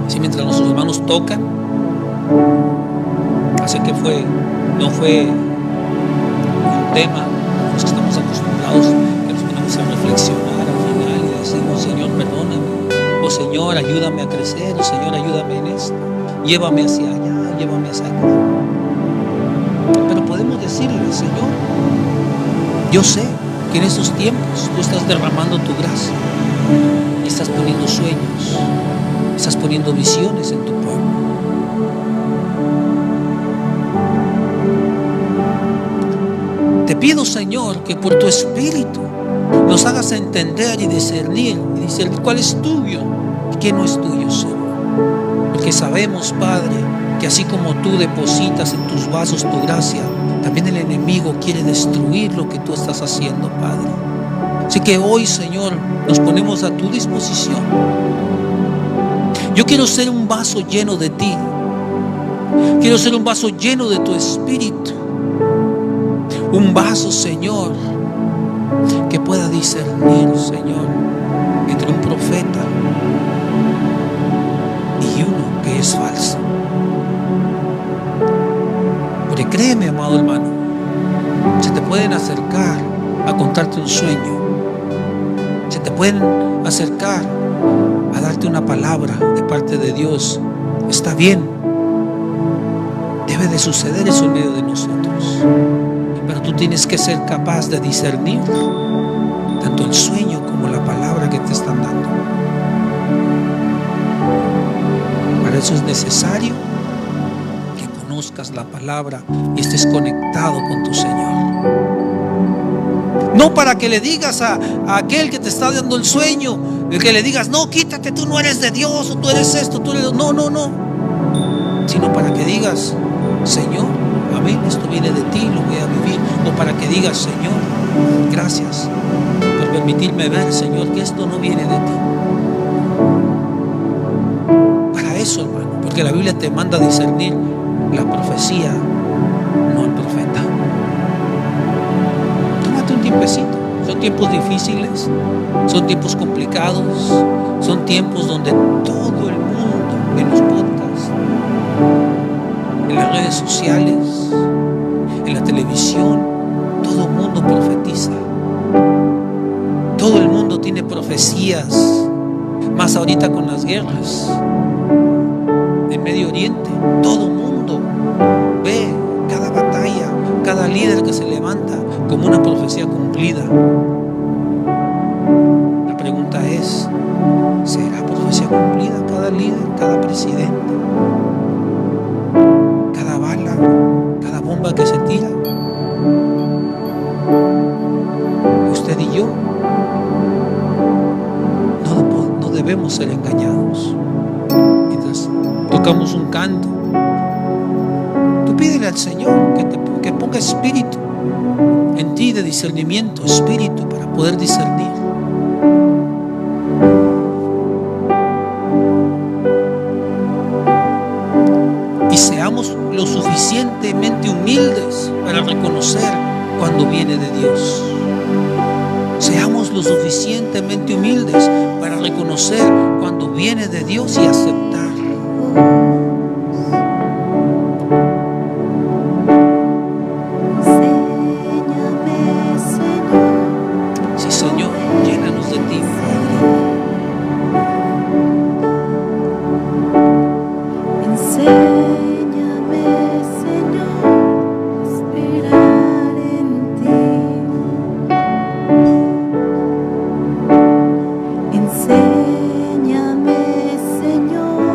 Speaker 1: Así mientras nuestros hermanos tocan, así que no fue un tema a los que estamos acostumbrados, que nos ponemos a reflexionar al final y decimos: Señor, perdóname, oh Señor, ayúdame a crecer, oh Señor, ayúdame en esto, llévame hacia allá, llévame hacia acá. Pero podemos decirle: Señor, yo sé que en estos tiempos tú estás derramando tu gracia y estás poniendo sueños, estás poniendo visiones en tu pueblo. Te pido, Señor, que por tu Espíritu nos hagas entender y discernir cuál es tuyo y qué no es tuyo, Señor. Porque sabemos, Padre, que así como tú depositas en tus vasos tu gracia, también el enemigo quiere destruir lo que tú estás haciendo, Padre. Así que hoy, Señor, nos ponemos a tu disposición. Yo quiero ser un vaso lleno de ti. Quiero ser un vaso lleno de tu Espíritu. Un vaso, Señor, que pueda discernir, Señor, entre un profeta y uno que es falso. Porque créeme, amado hermano, se te pueden acercar a contarte un sueño. Se te pueden acercar a darte una palabra de parte de Dios. Está bien, debe de suceder eso en medio de nosotros. Pero tú tienes que ser capaz de discernir tanto el sueño como la palabra que te están dando. Para eso es necesario que conozcas la palabra y estés conectado con tu Señor. No para que le digas a aquel que te está dando el sueño, que le digas: no, quítate, tú no eres de Dios, o tú eres esto, tú eres... No. Sino para que digas: Señor, amén, esto viene de ti, lo voy a vivir. O para que digas: Señor, gracias por permitirme ver, Señor, que esto no viene de ti. Para eso, hermano, porque la Biblia te manda a discernir la profecía, no el profeta. Tómate un tiempecito. Son tiempos difíciles, son tiempos complicados, son tiempos donde todo el mundo, en los podcasts, en las redes sociales, en la televisión, todo el mundo profetiza. Todo el mundo tiene profecías, más ahorita con las guerras en Medio Oriente. Todo el mundo ve cada batalla, cada líder que se levanta como una profecía cumplida. La pregunta es: ¿será profecía cumplida cada líder, cada presidente? Cada bala, cada bomba que se tira. Usted y yo no debemos ser engañados. Mientras tocamos un canto, tú pídele al Señor que ponga espíritu en ti de discernimiento, espíritu para poder discernir. Y seamos lo suficientemente humildes para reconocer cuando viene de Dios. Seamos lo suficientemente humildes para reconocer cuando viene de Dios y aceptar. Sí, Señor, llénanos de ti,
Speaker 2: Enséñame, Señor.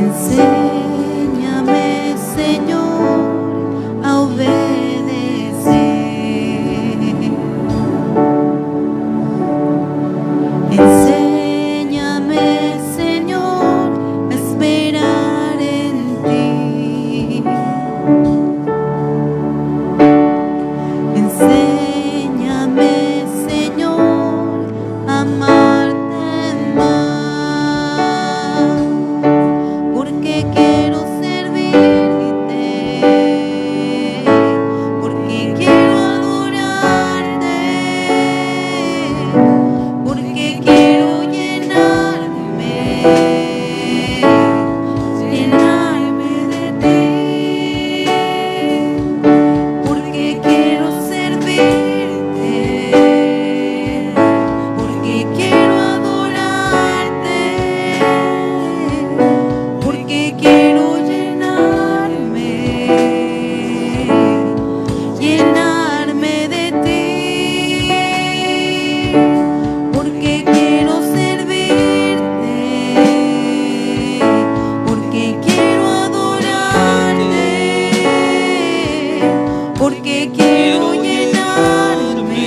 Speaker 2: Enséñame, Señor, a obedecer. Enséñame, Señor, a esperar en ti. Enséñame, Señor, a amarte más, porque quiero servirte, porque quiero adorarte, porque quiero llenarme de ti, porque quiero servirte, porque quiero adorarte, porque quiero llenarme de ti, porque quiero servirte, porque quiero adorarte, porque quiero llenarme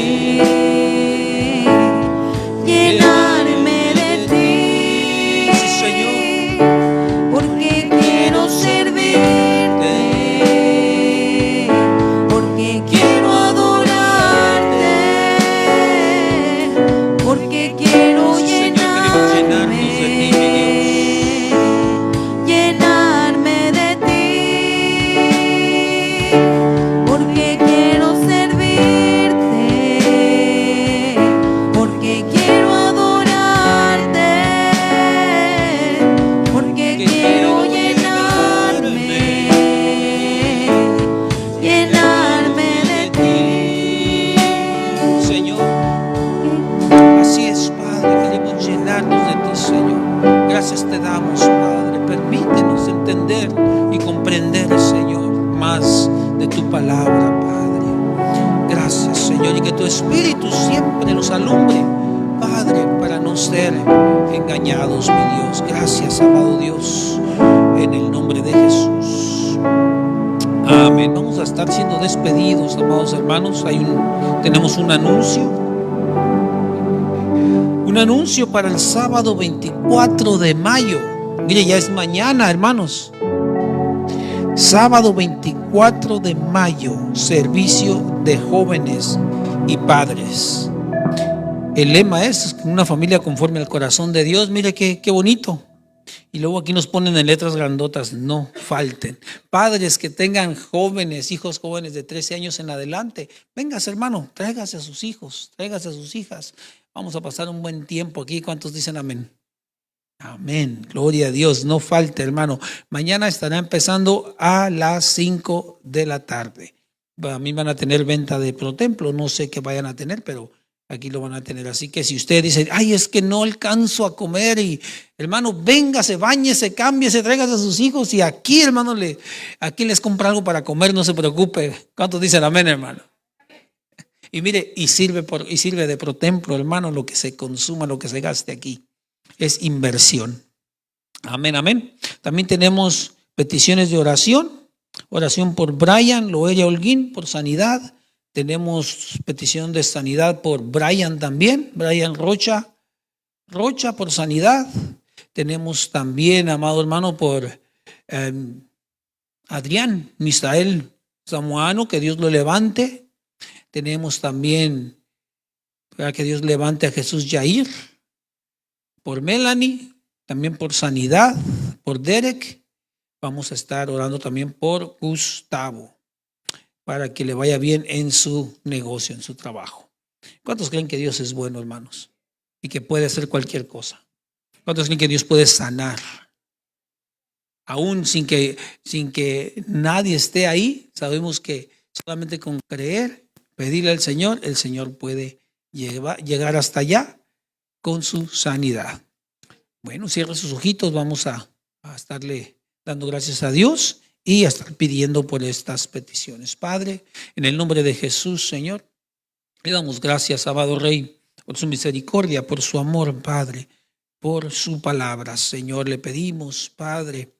Speaker 2: de ti.
Speaker 1: Sí, Señor.
Speaker 2: Porque quiero servirte, porque quiero adorarte, porque quiero
Speaker 1: Sí, Señor, queremos llenarnos de ti, mi
Speaker 2: llenarme de ti, porque quiero servirte, porque quiero adorarte, porque quiero llenarme de ti.
Speaker 1: Señor. Así es, Padre, queremos llenarnos de ti, Señor. Gracias te damos, Padre. Permítenos entender y comprender, Señor, más de tu palabra, Padre. Gracias, Señor, y que tu Espíritu siempre nos alumbre, Padre, para no ser engañados, mi Dios. Gracias, amado Dios, en el nombre de Jesús. Amén. Vamos a estar siendo despedidos, amados hermanos. Tenemos un anuncio. Un anuncio para el sábado 24 de mayo. Mire, ya es mañana, hermanos. Sábado 24 de mayo, servicio de jóvenes y padres. El lema es una familia conforme al corazón de Dios. Mire qué bonito. Y luego aquí nos ponen en letras grandotas: no falten. Padres que tengan jóvenes, hijos jóvenes de 13 años en adelante, véngase, hermano, tráigase a sus hijos, tráigase a sus hijas. Vamos a pasar un buen tiempo aquí. ¿Cuántos dicen amén? Amén, gloria a Dios. No falte, hermano. Mañana estará empezando a las 5 de la tarde. A mí van a tener venta de ProTemplo. No sé qué vayan a tener, pero aquí lo van a tener. Así que si usted dice: ay, es que no alcanzo a comer, y hermano, véngase, báñese, cámbiese, tráigase a sus hijos, y aquí, hermano, aquí les compra algo para comer, no se preocupe. ¿Cuántos dicen amén, hermano? Y mire, y sirve de ProTemplo, hermano. Lo que se consuma, lo que se gaste aquí es inversión. Amén, amén. También tenemos peticiones de oración. Oración por Brian Loeria Holguín, por sanidad. Tenemos petición de sanidad por Brian también, Brian Rocha por sanidad. Tenemos también, amado hermano, por Adrián Misael Samuano, que Dios lo levante. Tenemos también para que Dios levante a Jesús Yair, por Melanie, también por sanidad, por Derek. Vamos a estar orando también por Gustavo, para que le vaya bien en su negocio, en su trabajo. ¿Cuántos creen que Dios es bueno, hermanos? Y que puede hacer cualquier cosa. ¿Cuántos creen que Dios puede sanar? Aún sin que nadie esté ahí, sabemos que solamente con creer, pedirle al Señor, el Señor puede llegar hasta allá con su sanidad. Bueno, cierre sus ojitos. Vamos a estarle dando gracias a Dios y a estar pidiendo por estas peticiones. Padre, en el nombre de Jesús, Señor, le damos gracias, amado Rey, por su misericordia, por su amor, Padre, por su palabra. Señor, le pedimos, Padre,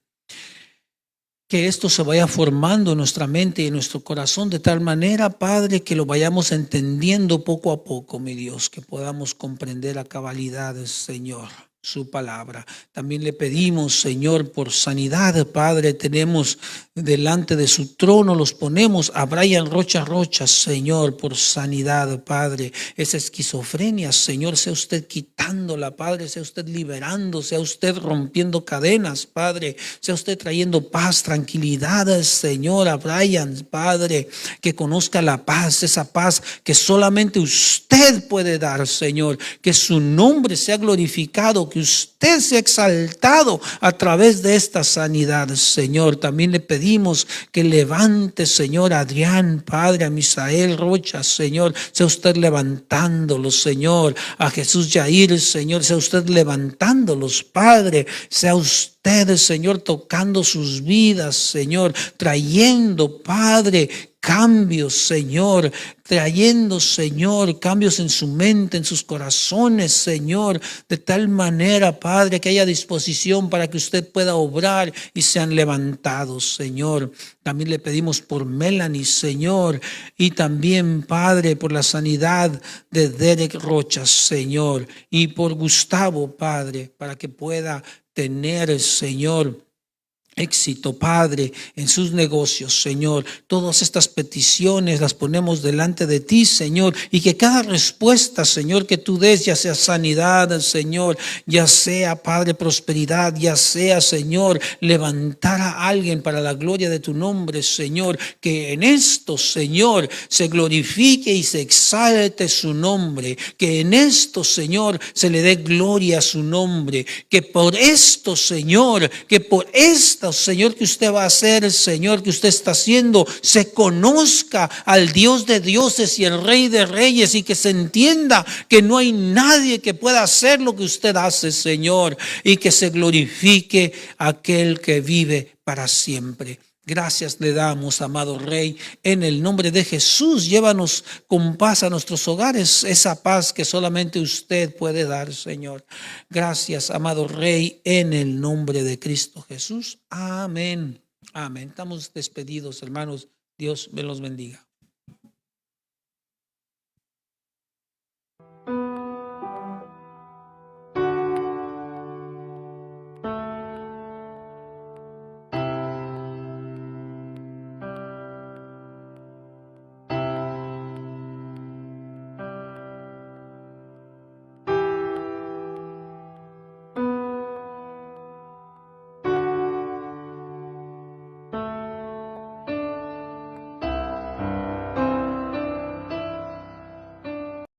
Speaker 1: que esto se vaya formando en nuestra mente y en nuestro corazón de tal manera, Padre, que lo vayamos entendiendo poco a poco, mi Dios, que podamos comprender a cabalidad, Señor, su palabra. También le pedimos, Señor, por sanidad, Padre, tenemos delante de su trono, los ponemos a Brian Rocha, Señor, por sanidad, Padre. Esa esquizofrenia, Señor, sea usted quitándola, Padre, sea usted liberando, sea usted rompiendo cadenas, Padre, sea usted trayendo paz, tranquilidad, Señor, a Brian, Padre, que conozca la paz, esa paz que solamente usted puede dar, Señor, que su nombre sea glorificado, que usted sea exaltado a través de esta sanidad, Señor. También le pedimos que levante, Señor, a Adrián, Padre, a Misael Rocha, Señor, sea usted levantándolo, Señor, a Jesús Yair, Señor, sea usted levantándolos, Padre, sea usted, Señor, tocando sus vidas, Señor, trayendo, Padre, cambios, Señor, trayendo, Señor, cambios en su mente, en sus corazones, Señor, de tal manera, Padre, que haya disposición para que usted pueda obrar y sean levantados, Señor. También le pedimos por Melanie, Señor, y también, Padre, por la sanidad de Derek Rocha, Señor, y por Gustavo, Padre, para que pueda tener, Señor, éxito, Padre, en sus negocios, Señor. Todas estas peticiones las ponemos delante de ti, Señor, y que cada respuesta, Señor, que tú des, ya sea sanidad, Señor, ya sea, Padre, prosperidad, ya sea, Señor, levantar a alguien para la gloria de tu nombre, Señor, que en esto, Señor, se glorifique y se exalte su nombre, que en esto, Señor, se le dé gloria a su nombre, que por esto, Señor, que por esta, Señor, que usted va a hacer, Señor, que usted está haciendo, se conozca al Dios de dioses y el Rey de reyes, y que se entienda que no hay nadie que pueda hacer lo que usted hace, Señor, y que se glorifique aquel que vive para siempre. Gracias le damos, amado Rey, en el nombre de Jesús. Llévanos con paz a nuestros hogares, esa paz que solamente usted puede dar, Señor. Gracias, amado Rey, en el nombre de Cristo Jesús. Amén. Amén. Estamos despedidos, hermanos. Dios me los bendiga.